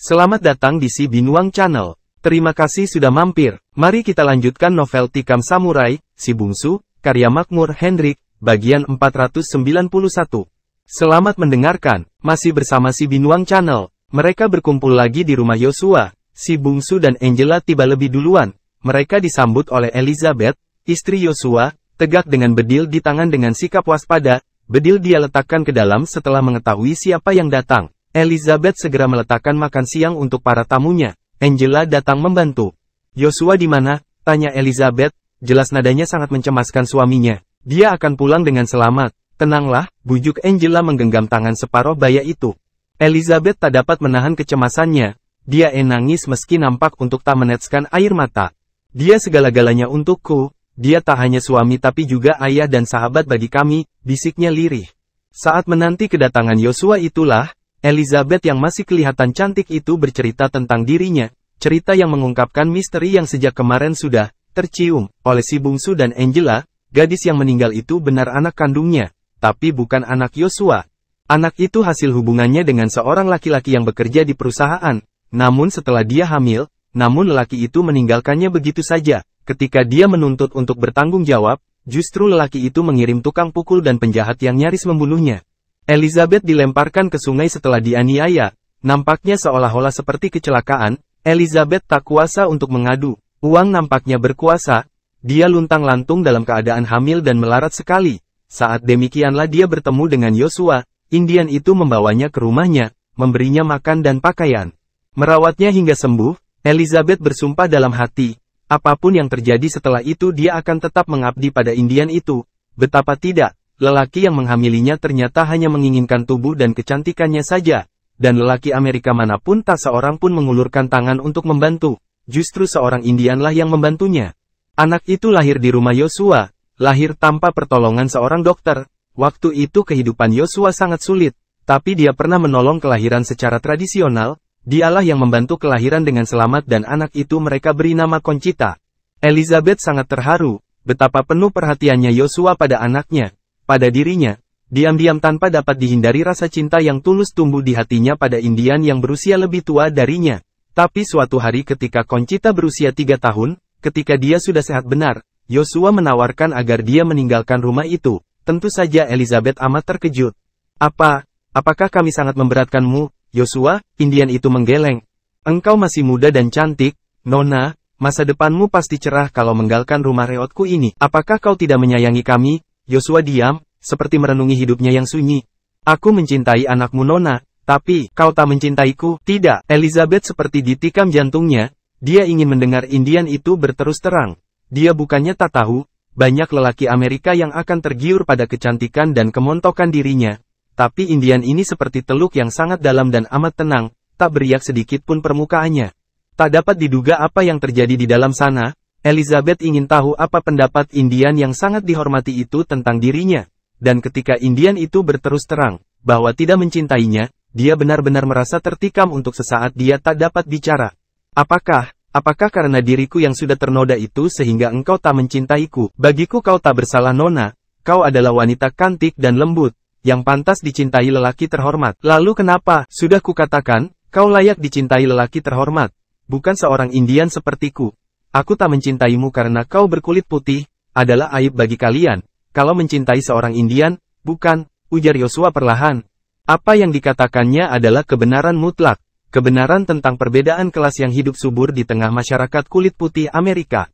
Selamat datang di Si Binuang Channel. Terima kasih sudah mampir. Mari kita lanjutkan novel Tikam Samurai, Si Bungsu, karya Makmur Hendrik, bagian 491. Selamat mendengarkan. Masih bersama Si Binuang Channel. Mereka berkumpul lagi di rumah Yosua. Si Bungsu dan Angela tiba lebih duluan. Mereka disambut oleh Elizabeth, istri Yosua, tegak dengan bedil di tangan dengan sikap waspada. Bedil dia letakkan ke dalam setelah mengetahui siapa yang datang. Elizabeth segera meletakkan makan siang untuk para tamunya. Angela datang membantu. "Yosua di mana?" tanya Elizabeth. Jelas nadanya sangat mencemaskan suaminya. "Dia akan pulang dengan selamat." "Tenanglah," bujuk Angela menggenggam tangan separuh baya itu. Elizabeth tak dapat menahan kecemasannya. Dia nangis meski nampak untuk tak meneteskan air mata. "Dia segala-galanya untukku. Dia tak hanya suami tapi juga ayah dan sahabat bagi kami," bisiknya lirih. Saat menanti kedatangan Yosua itulah, Elizabeth yang masih kelihatan cantik itu bercerita tentang dirinya, cerita yang mengungkapkan misteri yang sejak kemarin sudah tercium oleh Si Bungsu dan Angela. Gadis yang meninggal itu benar anak kandungnya, tapi bukan anak Yosua. Anak itu hasil hubungannya dengan seorang laki-laki yang bekerja di perusahaan. Namun setelah dia hamil, lelaki itu meninggalkannya begitu saja. Ketika dia menuntut untuk bertanggung jawab, justru lelaki itu mengirim tukang pukul dan penjahat yang nyaris membunuhnya. Elizabeth dilemparkan ke sungai setelah dianiaya. Nampaknya seolah-olah seperti kecelakaan. Elizabeth tak kuasa untuk mengadu. Uang nampaknya berkuasa. Dia luntang-lantung dalam keadaan hamil dan melarat sekali. Saat demikianlah dia bertemu dengan Yosua. Indian itu membawanya ke rumahnya, memberinya makan dan pakaian. Merawatnya hingga sembuh. Elizabeth bersumpah dalam hati. Apapun yang terjadi setelah itu dia akan tetap mengabdi pada Indian itu. Betapa tidak. Lelaki yang menghamilinya ternyata hanya menginginkan tubuh dan kecantikannya saja. Dan lelaki Amerika manapun tak seorang pun mengulurkan tangan untuk membantu. Justru seorang Indianlah yang membantunya. Anak itu lahir di rumah Yosua. Lahir tanpa pertolongan seorang dokter. Waktu itu kehidupan Yosua sangat sulit. Tapi dia pernah menolong kelahiran secara tradisional. Dialah yang membantu kelahiran dengan selamat dan anak itu mereka beri nama Conchita. Elizabeth sangat terharu. Betapa penuh perhatiannya Yosua pada anaknya. Pada dirinya, diam-diam tanpa dapat dihindari rasa cinta yang tulus tumbuh di hatinya pada Indian yang berusia lebih tua darinya. Tapi suatu hari ketika Conchita berusia 3 tahun, ketika dia sudah sehat benar, Yosua menawarkan agar dia meninggalkan rumah itu. Tentu saja Elizabeth amat terkejut. Apakah kami sangat memberatkanmu, Yosua?" Indian itu menggeleng. "Engkau masih muda dan cantik, Nona. Masa depanmu pasti cerah kalau meninggalkan rumah reotku ini. Apakah kau tidak menyayangi kami?" Yosua diam, seperti merenungi hidupnya yang sunyi. "Aku mencintai anakmu Nona, tapi kau tak mencintaiku." "Tidak." Elizabeth seperti ditikam jantungnya. Dia ingin mendengar Indian itu berterus terang. Dia bukannya tak tahu, banyak lelaki Amerika yang akan tergiur pada kecantikan dan kemontokan dirinya. Tapi Indian ini seperti teluk yang sangat dalam dan amat tenang, tak beriak sedikit pun permukaannya. Tak dapat diduga apa yang terjadi di dalam sana. Elizabeth ingin tahu apa pendapat Indian yang sangat dihormati itu tentang dirinya. Dan ketika Indian itu berterus terang bahwa tidak mencintainya, dia benar-benar merasa tertikam untuk sesaat dia tak dapat bicara. Apakah karena diriku yang sudah ternoda itu sehingga engkau tak mencintaiku?" "Bagiku kau tak bersalah Nona. Kau adalah wanita cantik dan lembut, yang pantas dicintai lelaki terhormat." "Lalu kenapa?" "Sudah kukatakan, kau layak dicintai lelaki terhormat, bukan seorang Indian sepertiku. Aku tak mencintaimu karena kau berkulit putih, adalah aib bagi kalian. Kalau mencintai seorang Indian, bukan," ujar Yosua perlahan. Apa yang dikatakannya adalah kebenaran mutlak, kebenaran tentang perbedaan kelas yang hidup subur di tengah masyarakat kulit putih Amerika.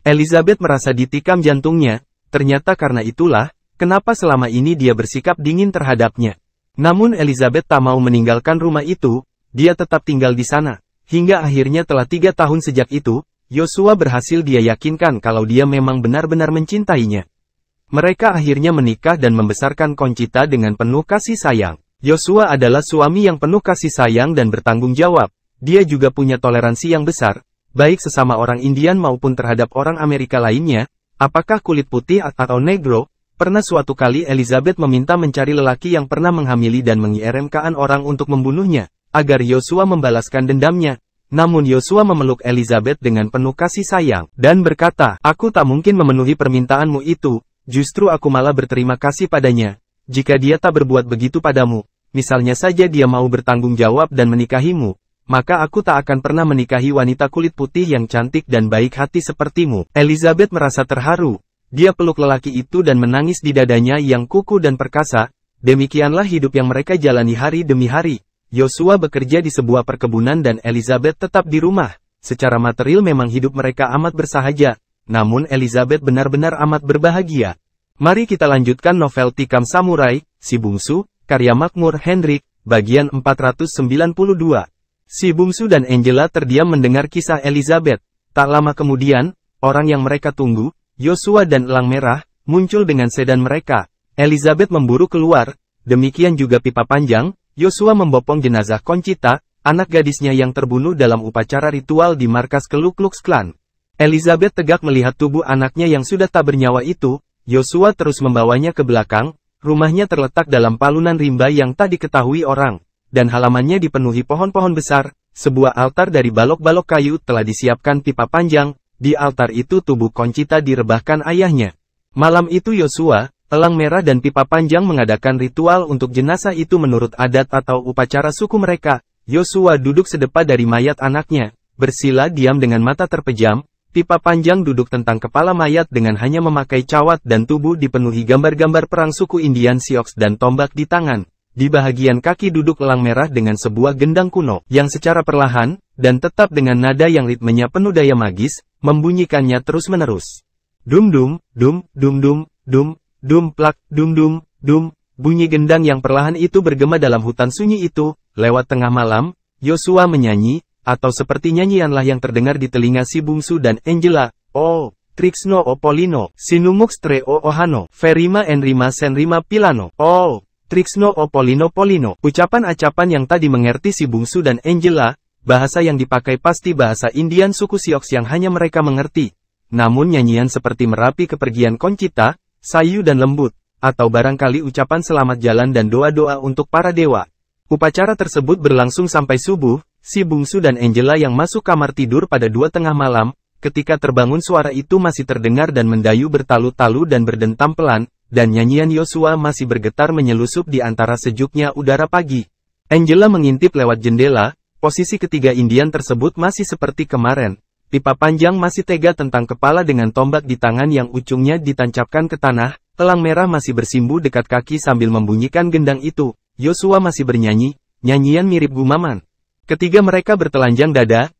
Elizabeth merasa ditikam jantungnya, ternyata karena itulah, kenapa selama ini dia bersikap dingin terhadapnya. Namun Elizabeth tak mau meninggalkan rumah itu, dia tetap tinggal di sana. Hingga akhirnya telah 3 tahun sejak itu, Yosua berhasil dia yakinkan kalau dia memang benar-benar mencintainya. Mereka akhirnya menikah dan membesarkan Conchita dengan penuh kasih sayang. Yosua adalah suami yang penuh kasih sayang dan bertanggung jawab. Dia juga punya toleransi yang besar, baik sesama orang Indian maupun terhadap orang Amerika lainnya, apakah kulit putih atau negro. Pernah suatu kali Elizabeth meminta mencari lelaki yang pernah menghamili dan mengirimkan orang untuk membunuhnya, agar Yosua membalaskan dendamnya. Namun Yosua memeluk Elizabeth dengan penuh kasih sayang, dan berkata, "Aku tak mungkin memenuhi permintaanmu itu, justru aku malah berterima kasih padanya. Jika dia tak berbuat begitu padamu, misalnya saja dia mau bertanggung jawab dan menikahimu, maka aku tak akan pernah menikahi wanita kulit putih yang cantik dan baik hati sepertimu. Elizabeth merasa terharu. Dia peluk lelaki itu dan menangis di dadanya yang kukuh dan perkasa. Demikianlah hidup yang mereka jalani hari demi hari. Yosua bekerja di sebuah perkebunan dan Elizabeth tetap di rumah. Secara material memang hidup mereka amat bersahaja. Namun Elizabeth benar-benar amat berbahagia. Mari kita lanjutkan novel Tikam Samurai, Si Bungsu, karya Makmur Hendrik, bagian 492. Si Bungsu dan Angela terdiam mendengar kisah Elizabeth. Tak lama kemudian, orang yang mereka tunggu, Yosua dan Elang Merah, muncul dengan sedan mereka. Elizabeth memburu keluar, demikian juga Pipa Panjang. Yosua membopong jenazah Conchita, anak gadisnya yang terbunuh dalam upacara ritual di markas Ku Klux Klan. Elizabeth tegak melihat tubuh anaknya yang sudah tak bernyawa itu. Yosua terus membawanya ke belakang. Rumahnya terletak dalam palunan rimba yang tak diketahui orang, dan halamannya dipenuhi pohon-pohon besar. Sebuah altar dari balok-balok kayu telah disiapkan Pipa Panjang. Di altar itu tubuh Conchita direbahkan ayahnya. Malam itu Yosua, Elang Merah dan Pipa Panjang mengadakan ritual untuk jenazah itu menurut adat atau upacara suku mereka. Yosua duduk sedepa dari mayat anaknya, bersila diam dengan mata terpejam. Pipa Panjang duduk tentang kepala mayat dengan hanya memakai cawat dan tubuh dipenuhi gambar-gambar perang suku Indian Sioux dan tombak di tangan. Di bahagian kaki duduk Elang Merah dengan sebuah gendang kuno, yang secara perlahan, dan tetap dengan nada yang ritmenya penuh daya magis, membunyikannya terus-menerus. Dum-dum, dum, dum-dum, dum, dum plak, dum-dum, dum. Bunyi gendang yang perlahan itu bergema dalam hutan sunyi itu. Lewat tengah malam, Yosua menyanyi, atau seperti nyanyianlah yang terdengar di telinga Si Bungsu dan Angela. Oh, Trixno o Polino, Sinumux tre o Ohano, Verima Enrima Senrima Pilano. Oh, Trixno o Polino Polino. Ucapan-acapan yang tadi mengerti Si Bungsu dan Angela, bahasa yang dipakai pasti bahasa Indian suku Sioux yang hanya mereka mengerti. Namun nyanyian seperti merapi kepergian Conchita, sayu dan lembut, atau barangkali ucapan selamat jalan dan doa-doa untuk para dewa. Upacara tersebut berlangsung sampai subuh. Si Bungsu dan Angela yang masuk kamar tidur pada 2 tengah malam, ketika terbangun suara itu masih terdengar dan mendayu bertalu-talu dan berdentam pelan, dan nyanyian Yosua masih bergetar menyelusup di antara sejuknya udara pagi. Angela mengintip lewat jendela, posisi ketiga Indian tersebut masih seperti kemarin. Pipa Panjang masih tega tentang kepala dengan tombak di tangan yang ujungnya ditancapkan ke tanah. Elang Merah masih bersimbu dekat kaki sambil membunyikan gendang itu. Yosua masih bernyanyi, nyanyian mirip gumaman. Ketiga mereka bertelanjang dada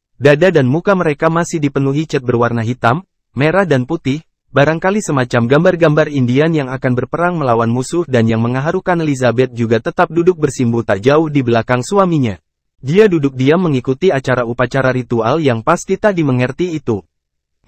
dan muka mereka masih dipenuhi cat berwarna hitam, merah dan putih, barangkali semacam gambar-gambar Indian yang akan berperang melawan musuh dan yang mengharukan. Elizabeth juga tetap duduk bersimbu tak jauh di belakang suaminya. Dia duduk diam mengikuti acara upacara ritual yang pasti tak dimengerti itu.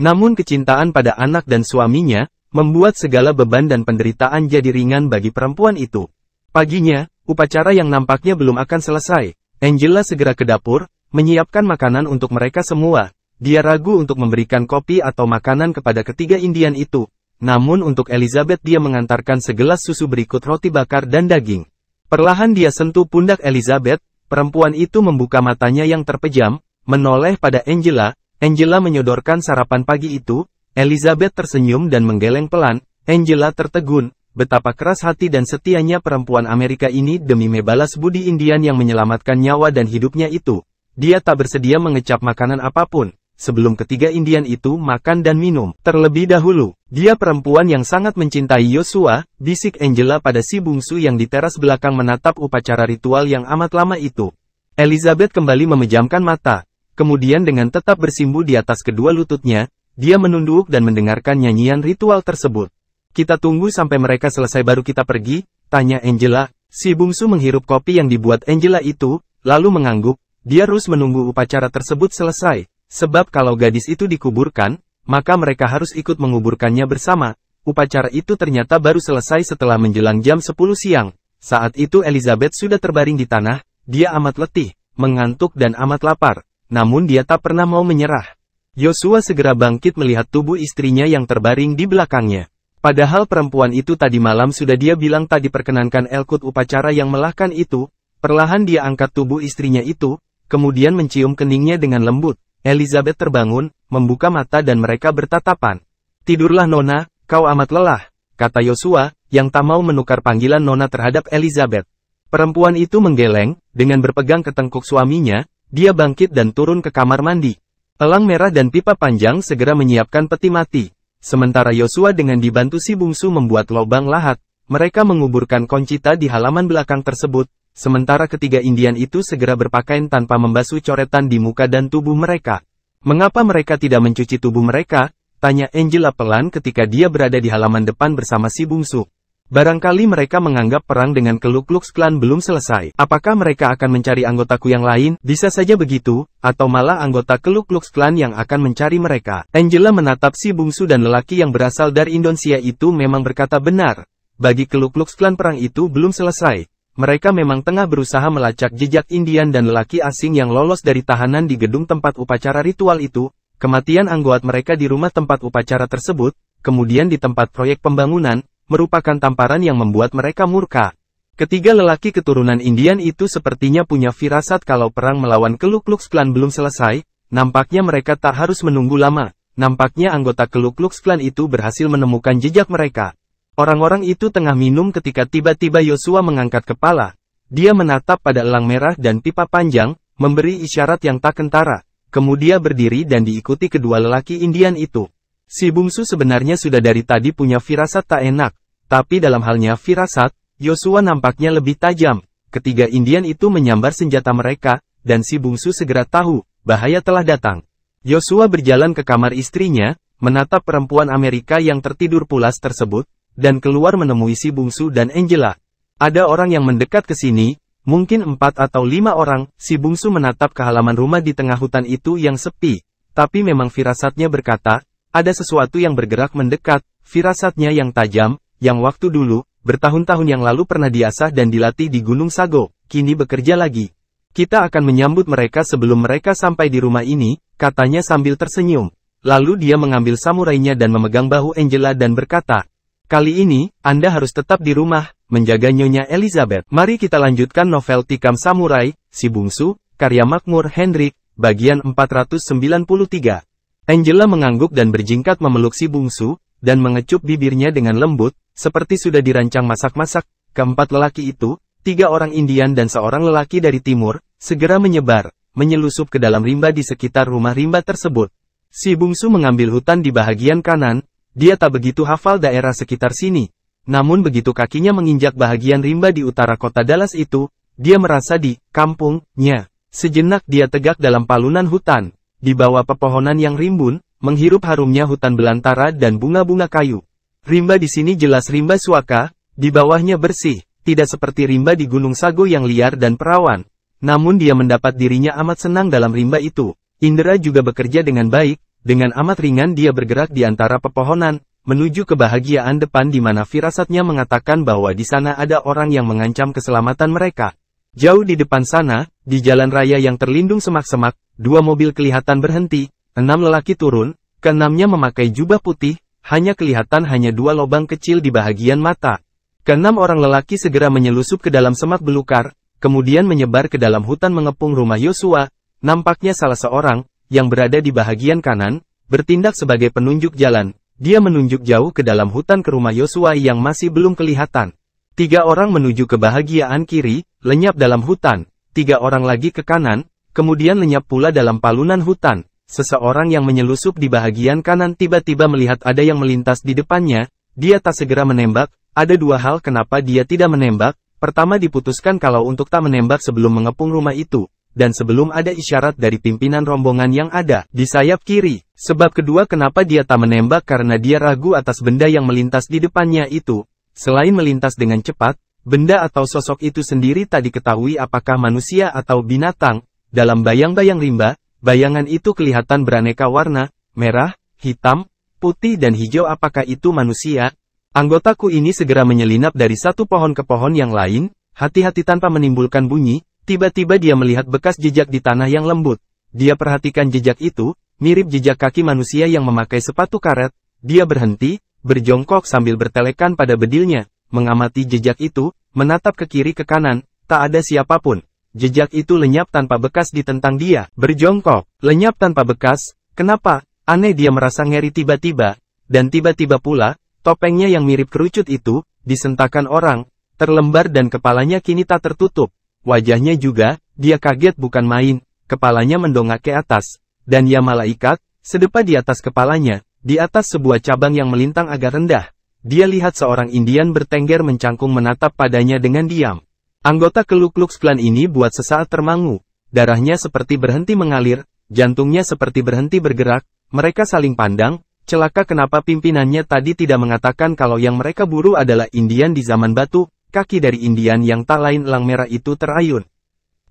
Namun kecintaan pada anak dan suaminya, membuat segala beban dan penderitaan jadi ringan bagi perempuan itu. Paginya, upacara yang nampaknya belum akan selesai. Angela segera ke dapur, menyiapkan makanan untuk mereka semua. Dia ragu untuk memberikan kopi atau makanan kepada ketiga Indian itu. Namun untuk Elizabeth dia mengantarkan segelas susu berikut roti bakar dan daging. Perlahan dia sentuh pundak Elizabeth, perempuan itu membuka matanya yang terpejam, menoleh pada Angela. Angela menyodorkan sarapan pagi itu. Elizabeth tersenyum dan menggeleng pelan. Angela tertegun. Betapa keras hati dan setianya perempuan Amerika ini demi membalas budi Indian yang menyelamatkan nyawa dan hidupnya itu. Dia tak bersedia mengecap makanan apapun, sebelum ketiga Indian itu makan dan minum. Terlebih dahulu, dia perempuan yang sangat mencintai Yosua, bisik Angela pada Si Bungsu yang di teras belakang menatap upacara ritual yang amat lama itu. Elizabeth kembali memejamkan mata, kemudian dengan tetap bersimbu di atas kedua lututnya, dia menunduk dan mendengarkan nyanyian ritual tersebut. Kita tunggu sampai mereka selesai baru kita pergi, tanya Angela. Si Bungsu menghirup kopi yang dibuat Angela itu, lalu mengangguk. Dia harus menunggu upacara tersebut selesai, sebab kalau gadis itu dikuburkan, maka mereka harus ikut menguburkannya bersama. Upacara itu ternyata baru selesai setelah menjelang jam 10 siang. Saat itu Elizabeth sudah terbaring di tanah, dia amat letih, mengantuk dan amat lapar, namun dia tak pernah mau menyerah. Yosua segera bangkit melihat tubuh istrinya yang terbaring di belakangnya. Padahal perempuan itu tadi malam sudah dia bilang tak diperkenankan ikut upacara yang melelahkan itu. Perlahan dia angkat tubuh istrinya itu, kemudian mencium keningnya dengan lembut. Elizabeth terbangun, membuka mata dan mereka bertatapan. Tidurlah Nona, kau amat lelah, kata Yosua, yang tak mau menukar panggilan Nona terhadap Elizabeth. Perempuan itu menggeleng, dengan berpegang ke tengkuk suaminya, Dia bangkit dan turun ke kamar mandi. Elang merah dan pipa panjang segera menyiapkan peti mati. Sementara Yosua dengan dibantu si bungsu membuat lubang lahat, mereka menguburkan Conchita di halaman belakang tersebut, sementara ketiga Indian itu segera berpakaian tanpa membasuh coretan di muka dan tubuh mereka. Mengapa mereka tidak mencuci tubuh mereka? Tanya Angela pelan ketika dia berada di halaman depan bersama si bungsu. Barangkali mereka menganggap perang dengan Ku Klux Klan belum selesai. Apakah mereka akan mencari anggotaku yang lain? Bisa saja begitu, atau malah anggota Ku Klux Klan yang akan mencari mereka. Angela menatap si bungsu dan lelaki yang berasal dari Indonesia itu memang berkata benar. Bagi Ku Klux Klan perang itu belum selesai. Mereka memang tengah berusaha melacak jejak Indian dan lelaki asing yang lolos dari tahanan di gedung tempat upacara ritual itu. Kematian anggota mereka di rumah tempat upacara tersebut, kemudian di tempat proyek pembangunan, merupakan tamparan yang membuat mereka murka. Ketiga lelaki keturunan Indian itu sepertinya punya firasat kalau perang melawan Ku Klux Klan belum selesai, nampaknya mereka tak harus menunggu lama. Nampaknya anggota Ku Klux Klan itu berhasil menemukan jejak mereka. Orang-orang itu tengah minum ketika tiba-tiba Yosua mengangkat kepala. Dia menatap pada elang merah dan pipa panjang, memberi isyarat yang tak kentara. Kemudian berdiri dan diikuti kedua lelaki Indian itu. Si bungsu sebenarnya sudah dari tadi punya firasat tak enak, tapi dalam halnya firasat, Yosua nampaknya lebih tajam. Ketiga Indian itu menyambar senjata mereka, dan si bungsu segera tahu, bahaya telah datang. Yosua berjalan ke kamar istrinya, menatap perempuan Amerika yang tertidur pulas tersebut, dan keluar menemui si bungsu dan Angela. Ada orang yang mendekat ke sini, mungkin 4 atau 5 orang. Si bungsu menatap ke halaman rumah di tengah hutan itu yang sepi, tapi memang firasatnya berkata, ada sesuatu yang bergerak mendekat. Firasatnya yang tajam, yang waktu dulu, bertahun-tahun yang lalu pernah diasah dan dilatih di Gunung Sago, kini bekerja lagi. Kita akan menyambut mereka sebelum mereka sampai di rumah ini, katanya sambil tersenyum. Lalu dia mengambil samurainya dan memegang bahu Angela dan berkata, kali ini, Anda harus tetap di rumah, menjaga Nyonya Elizabeth. Mari kita lanjutkan novel Tikam Samurai, Si Bungsu, karya Makmur Hendrik, bagian 493. Angela mengangguk dan berjingkat memeluk si bungsu, dan mengecup bibirnya dengan lembut, seperti sudah dirancang masak-masak. Keempat lelaki itu, 3 orang Indian dan seorang lelaki dari timur, segera menyebar, menyelusup ke dalam rimba di sekitar rumah rimba tersebut. Si bungsu mengambil hutan di bahagian kanan, dia tak begitu hafal daerah sekitar sini. Namun begitu kakinya menginjak bahagian rimba di utara kota Dallas itu, dia merasa di kampungnya. Sejenak dia tegak dalam palunan hutan. Di bawah pepohonan yang rimbun, menghirup harumnya hutan belantara dan bunga-bunga kayu. Rimba di sini jelas rimba suaka, di bawahnya bersih, tidak seperti rimba di Gunung Sago yang liar dan perawan. Namun dia mendapat dirinya amat senang dalam rimba itu. Indra juga bekerja dengan baik, dengan amat ringan dia bergerak di antara pepohonan, menuju kebahagiaan depan di mana firasatnya mengatakan bahwa di sana ada orang yang mengancam keselamatan mereka. Jauh di depan sana, di jalan raya yang terlindung semak-semak, 2 mobil kelihatan berhenti, 6 lelaki turun, ke-6-nya memakai jubah putih, hanya kelihatan hanya 2 lubang kecil di bahagian mata. Ke-6 orang lelaki segera menyelusup ke dalam semak belukar, kemudian menyebar ke dalam hutan mengepung rumah Yosua. Nampaknya salah seorang, yang berada di bahagian kanan, bertindak sebagai penunjuk jalan. Dia menunjuk jauh ke dalam hutan ke rumah Yosua yang masih belum kelihatan. 3 orang menuju ke bahagian kiri, lenyap dalam hutan. 3 orang lagi ke kanan, kemudian lenyap pula dalam palunan hutan. Seseorang yang menyelusup di bahagian kanan tiba-tiba melihat ada yang melintas di depannya. Dia tak segera menembak. Ada 2 hal kenapa dia tidak menembak. Pertama, diputuskan kalau untuk tak menembak sebelum mengepung rumah itu, dan sebelum ada isyarat dari pimpinan rombongan yang ada di sayap kiri. Sebab kedua, kenapa dia tak menembak karena dia ragu atas benda yang melintas di depannya itu. Selain melintas dengan cepat, benda atau sosok itu sendiri tak diketahui apakah manusia atau binatang. Dalam bayang-bayang rimba, bayangan itu kelihatan beraneka warna, merah, hitam, putih dan hijau. Apakah itu manusia? Anggotaku ini segera menyelinap dari satu pohon ke pohon yang lain, hati-hati tanpa menimbulkan bunyi. Tiba-tiba dia melihat bekas jejak di tanah yang lembut. Dia perhatikan jejak itu, mirip jejak kaki manusia yang memakai sepatu karet. Dia berhenti, berjongkok sambil bertelekan pada bedilnya, mengamati jejak itu, menatap ke kiri ke kanan, tak ada siapapun. Jejak itu lenyap tanpa bekas ditentang dia, berjongkok, lenyap tanpa bekas. Kenapa? Aneh, dia merasa ngeri tiba-tiba, dan tiba-tiba pula, topengnya yang mirip kerucut itu, disentakan orang, terlembar dan kepalanya kini tak tertutup. Wajahnya juga, dia kaget bukan main, kepalanya mendongak ke atas. Dan ya malaikat, sedepa di atas kepalanya, di atas sebuah cabang yang melintang agak rendah, dia lihat seorang Indian bertengger mencangkung menatap padanya dengan diam. Anggota Ku Klux Klan ini buat sesaat termangu, darahnya seperti berhenti mengalir, jantungnya seperti berhenti bergerak, mereka saling pandang. Celaka kenapa pimpinannya tadi tidak mengatakan kalau yang mereka buru adalah Indian di zaman batu. Kaki dari Indian yang tak lain elang merah itu terayun.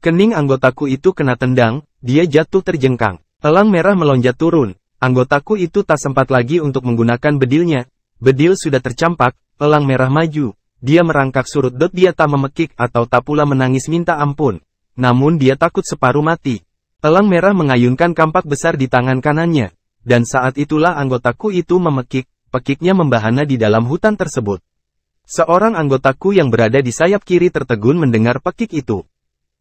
Kening anggotaku itu kena tendang, dia jatuh terjengkang. Elang merah melonjak turun. Anggotaku itu tak sempat lagi untuk menggunakan bedilnya. Bedil sudah tercampak, elang merah maju. Dia merangkak surut. Dia tak memekik atau tak pula menangis minta ampun. Namun dia takut separuh mati. Elang merah mengayunkan kampak besar di tangan kanannya. Dan saat itulah anggotaku itu memekik, pekiknya membahana di dalam hutan tersebut. Seorang anggotaku yang berada di sayap kiri tertegun mendengar pekik itu.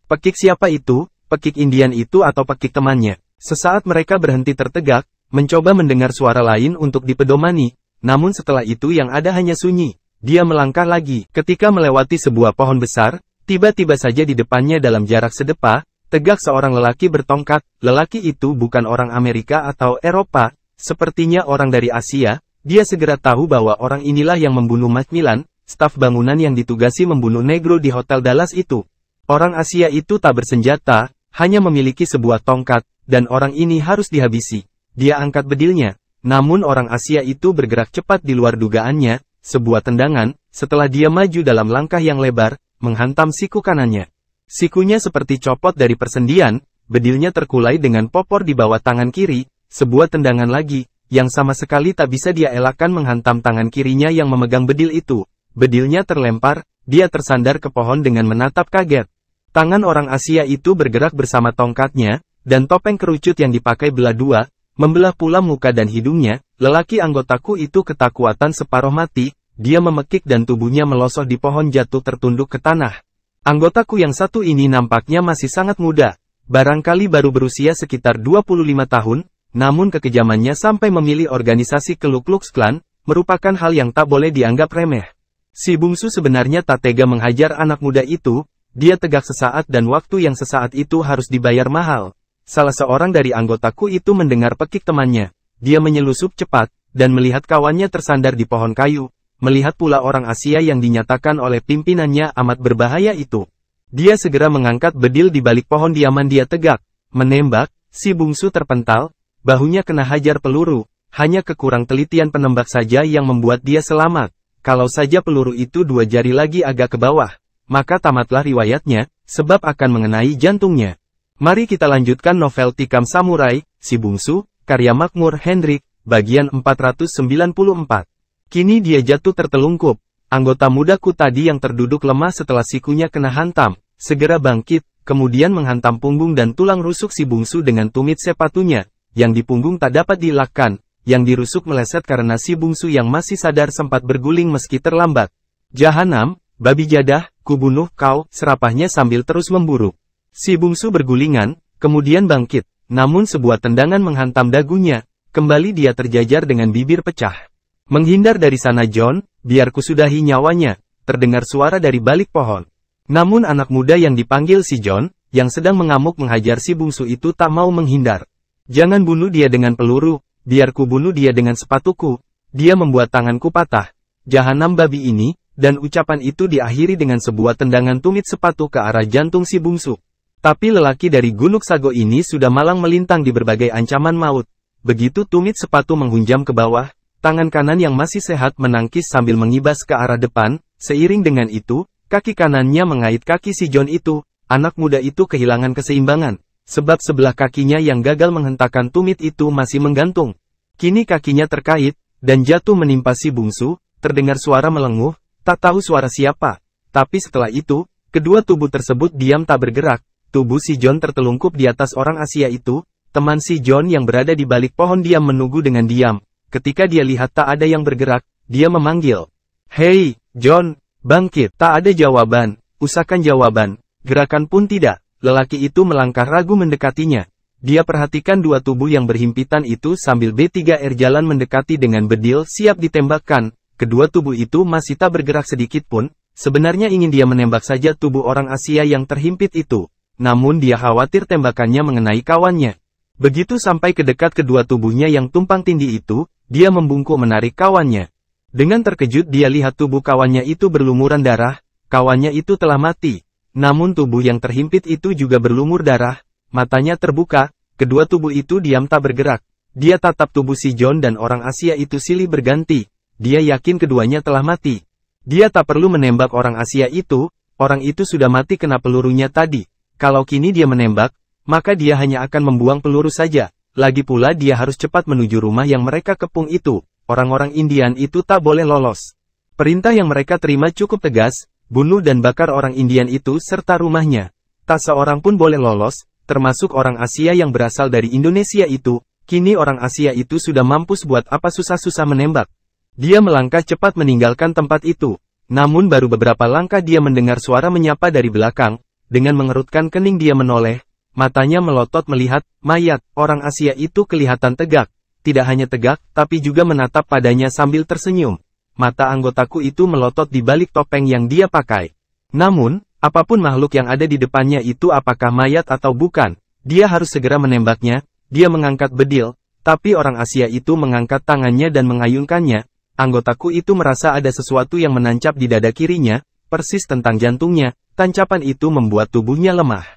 Pekik siapa itu? Pekik Indian itu atau pekik temannya? Sesaat mereka berhenti tertegak, mencoba mendengar suara lain untuk dipedomani, namun setelah itu yang ada hanya sunyi. Dia melangkah lagi, ketika melewati sebuah pohon besar, tiba-tiba saja di depannya dalam jarak sedepa, tegak seorang lelaki bertongkat. Lelaki itu bukan orang Amerika atau Eropa, sepertinya orang dari Asia. Dia segera tahu bahwa orang inilah yang membunuh Macmillan, staf bangunan yang ditugasi membunuh negro di Hotel Dallas itu. Orang Asia itu tak bersenjata, hanya memiliki sebuah tongkat, dan orang ini harus dihabisi. Dia angkat bedilnya, namun orang Asia itu bergerak cepat di luar dugaannya, sebuah tendangan, setelah dia maju dalam langkah yang lebar, menghantam siku kanannya. Sikunya seperti copot dari persendian, bedilnya terkulai dengan popor di bawah tangan kiri, sebuah tendangan lagi, yang sama sekali tak bisa dia elakkan menghantam tangan kirinya yang memegang bedil itu. Bedilnya terlempar, dia tersandar ke pohon dengan menatap kaget. Tangan orang Asia itu bergerak bersama tongkatnya, dan topeng kerucut yang dipakai belah dua, membelah pula muka dan hidungnya. Lelaki anggotaku itu ketakutan separuh mati, dia memekik dan tubuhnya melosot di pohon jatuh tertunduk ke tanah. Anggotaku yang satu ini nampaknya masih sangat muda, barangkali baru berusia sekitar 25 tahun, namun kekejamannya sampai memilih organisasi Ku Klux Klan, merupakan hal yang tak boleh dianggap remeh. Si bungsu sebenarnya tak tega menghajar anak muda itu, dia tegak sesaat dan waktu yang sesaat itu harus dibayar mahal. Salah seorang dari anggotaku itu mendengar pekik temannya, dia menyelusup cepat, dan melihat kawannya tersandar di pohon kayu, melihat pula orang Asia yang dinyatakan oleh pimpinannya amat berbahaya itu. Dia segera mengangkat bedil di balik pohon diaman dia tegak, menembak, si bungsu terpental, bahunya kena hajar peluru, hanya kekurang telitian penembak saja yang membuat dia selamat. Kalau saja peluru itu 2 jari lagi agak ke bawah, maka tamatlah riwayatnya, sebab akan mengenai jantungnya. Mari kita lanjutkan novel Tikam Samurai, Si Bungsu, karya Makmur Hendrik, bagian 494. Kini dia jatuh tertelungkup. Anggota mudaku tadi yang terduduk lemah setelah sikunya kena hantam, segera bangkit, kemudian menghantam punggung dan tulang rusuk si bungsu dengan tumit sepatunya, yang di punggung tak dapat dielakkan. Yang dirusuk meleset karena si bungsu yang masih sadar sempat berguling meski terlambat. Jahanam, babi jadah, kubunuh kau, serapahnya sambil terus memburu. Si bungsu bergulingan, kemudian bangkit, namun sebuah tendangan menghantam dagunya, kembali dia terjajar dengan bibir pecah. Menghindar dari sana John, biar kusudahi nyawanya, terdengar suara dari balik pohon. Namun anak muda yang dipanggil si John, yang sedang mengamuk menghajar si bungsu itu tak mau menghindar. Jangan bunuh dia dengan peluru. Biar ku bunuh dia dengan sepatuku, dia membuat tanganku patah. Jahanam babi ini, dan ucapan itu diakhiri dengan sebuah tendangan tumit sepatu ke arah jantung si bungsu. Tapi lelaki dari Gunung Sago ini sudah malang melintang di berbagai ancaman maut. Begitu tumit sepatu menghunjam ke bawah, tangan kanan yang masih sehat menangkis sambil mengibas ke arah depan, seiring dengan itu, kaki kanannya mengait kaki si John itu. Anak muda itu kehilangan keseimbangan. Sebab sebelah kakinya yang gagal menghentakkan tumit itu masih menggantung. Kini kakinya terkait, dan jatuh menimpa si bungsu, terdengar suara melenguh, tak tahu suara siapa. Tapi setelah itu, kedua tubuh tersebut diam tak bergerak. Tubuh si John tertelungkup di atas orang Asia itu, teman si John yang berada di balik pohon diam menunggu dengan diam. Ketika dia lihat tak ada yang bergerak, dia memanggil. Hei, John, bangkit. Tak ada jawaban, usahakan jawaban, gerakan pun tidak. Lelaki itu melangkah ragu mendekatinya. Dia perhatikan dua tubuh yang berhimpitan itu sambil B3R jalan mendekati dengan bedil siap ditembakkan. Kedua tubuh itu masih tak bergerak sedikit pun, sebenarnya ingin dia menembak saja tubuh orang Asia yang terhimpit itu. namun dia khawatir tembakannya mengenai kawannya. Begitu sampai ke dekat kedua tubuhnya yang tumpang tindih itu, dia membungkuk menarik kawannya. Dengan terkejut dia lihat tubuh kawannya itu berlumuran darah, kawannya itu telah mati. Namun tubuh yang terhimpit itu juga berlumur darah, matanya terbuka, kedua tubuh itu diam tak bergerak. Dia tatap tubuh si John dan orang Asia itu silih berganti. Dia yakin keduanya telah mati. Dia tak perlu menembak orang Asia itu, orang itu sudah mati kena pelurunya tadi. Kalau kini dia menembak, maka dia hanya akan membuang peluru saja. Lagi pula dia harus cepat menuju rumah yang mereka kepung itu. Orang-orang Indian itu tak boleh lolos. Perintah yang mereka terima cukup tegas, bunuh dan bakar orang Indian itu serta rumahnya. Tak seorang pun boleh lolos, termasuk orang Asia yang berasal dari Indonesia itu. Kini orang Asia itu sudah mampus buat apa susah-susah menembak. Dia melangkah cepat meninggalkan tempat itu. Namun baru beberapa langkah dia mendengar suara menyapa dari belakang. Dengan mengerutkan kening dia menoleh. Matanya melotot melihat mayat. Orang Asia itu kelihatan tegak. Tidak hanya tegak, tapi juga menatap padanya sambil tersenyum. Mata anggotaku itu melotot di balik topeng yang dia pakai. Namun, apapun makhluk yang ada di depannya itu apakah mayat atau bukan, dia harus segera menembaknya. Dia mengangkat bedil, tapi orang Asia itu mengangkat tangannya dan mengayunkannya. Anggotaku itu merasa ada sesuatu yang menancap di dada kirinya, persis tentang jantungnya. Tancapan itu membuat tubuhnya lemah.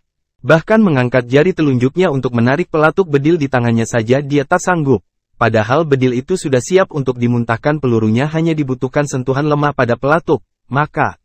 Bahkan mengangkat jari telunjuknya untuk menarik pelatuk bedil di tangannya saja dia tak sanggup. Padahal bedil itu sudah siap untuk dimuntahkan, pelurunya hanya dibutuhkan sentuhan lemah pada pelatuk. Maka,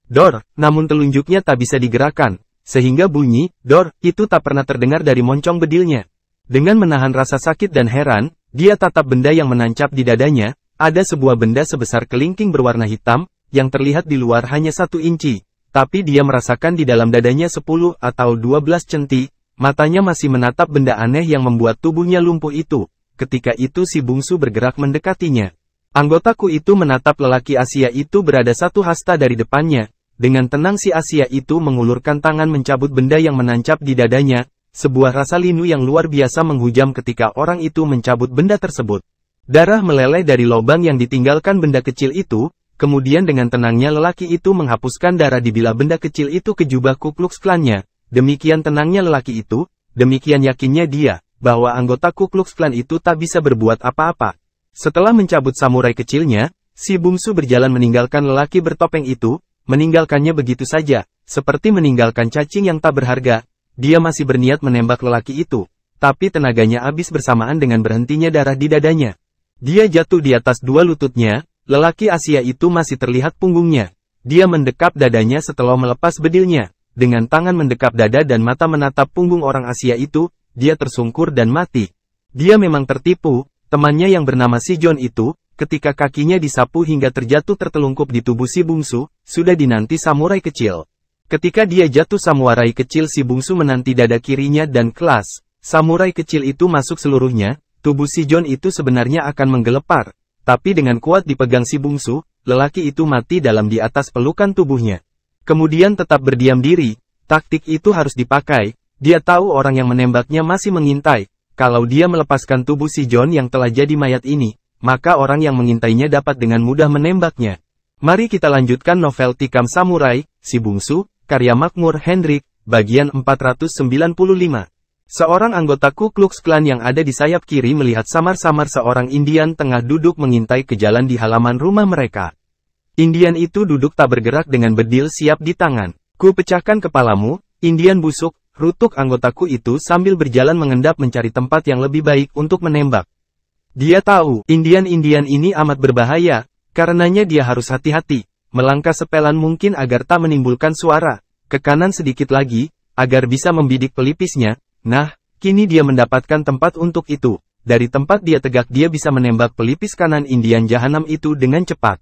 dor, namun telunjuknya tak bisa digerakkan. Sehingga bunyi, dor, itu tak pernah terdengar dari moncong bedilnya. Dengan menahan rasa sakit dan heran, dia tatap benda yang menancap di dadanya. Ada sebuah benda sebesar kelingking berwarna hitam, yang terlihat di luar hanya 1 inci. Tapi dia merasakan di dalam dadanya 10 atau 12 centi. Matanya masih menatap benda aneh yang membuat tubuhnya lumpuh itu. Ketika itu si bungsu bergerak mendekatinya. Anggotaku itu menatap lelaki Asia itu berada 1 hasta dari depannya. Dengan tenang si Asia itu mengulurkan tangan mencabut benda yang menancap di dadanya. Sebuah rasa linu yang luar biasa menghujam ketika orang itu mencabut benda tersebut. Darah meleleh dari lubang yang ditinggalkan benda kecil itu, kemudian dengan tenangnya lelaki itu menghapuskan darah di bila benda kecil itu ke jubah Ku Klux Klan-nya. Demikian tenangnya lelaki itu, demikian yakinnya dia, bahwa anggota Ku Klux Klan itu tak bisa berbuat apa-apa. Setelah mencabut samurai kecilnya, si bungsu berjalan meninggalkan lelaki bertopeng itu, meninggalkannya begitu saja, seperti meninggalkan cacing yang tak berharga. Dia masih berniat menembak lelaki itu, tapi tenaganya habis bersamaan dengan berhentinya darah di dadanya. Dia jatuh di atas 2 lututnya, lelaki Asia itu masih terlihat punggungnya. Dia mendekap dadanya setelah melepas bedilnya. Dengan tangan mendekap dada dan mata menatap punggung orang Asia itu, dia tersungkur dan mati. Dia memang tertipu, temannya yang bernama si John itu, ketika kakinya disapu hingga terjatuh tertelungkup di tubuh si bungsu, sudah dinanti samurai kecil. Ketika dia jatuh samurai kecil si bungsu menanti dada kirinya dan kelas, samurai kecil itu masuk seluruhnya, tubuh si John itu sebenarnya akan menggelepar, tapi dengan kuat dipegang si bungsu, lelaki itu mati dalam di atas pelukan tubuhnya. Kemudian tetap berdiam diri, taktik itu harus dipakai, dia tahu orang yang menembaknya masih mengintai, kalau dia melepaskan tubuh si John yang telah jadi mayat ini, maka orang yang mengintainya dapat dengan mudah menembaknya. Mari kita lanjutkan novel Tikam Samurai, Si Bungsu, karya Makmur Hendrik, bagian 495. Seorang anggota Ku Klux Klan yang ada di sayap kiri melihat samar-samar seorang Indian tengah duduk mengintai ke jalan di halaman rumah mereka. Indian itu duduk tak bergerak dengan bedil siap di tangan. Ku pecahkan kepalamu, Indian busuk, rutuk anggotaku itu sambil berjalan mengendap mencari tempat yang lebih baik untuk menembak. Dia tahu, Indian-Indian ini amat berbahaya, karenanya dia harus hati-hati. Melangkah sepelan mungkin agar tak menimbulkan suara, ke kanan sedikit lagi, agar bisa membidik pelipisnya. Nah, kini dia mendapatkan tempat untuk itu. Dari tempat dia tegak dia bisa menembak pelipis kanan Indian jahanam itu dengan cepat.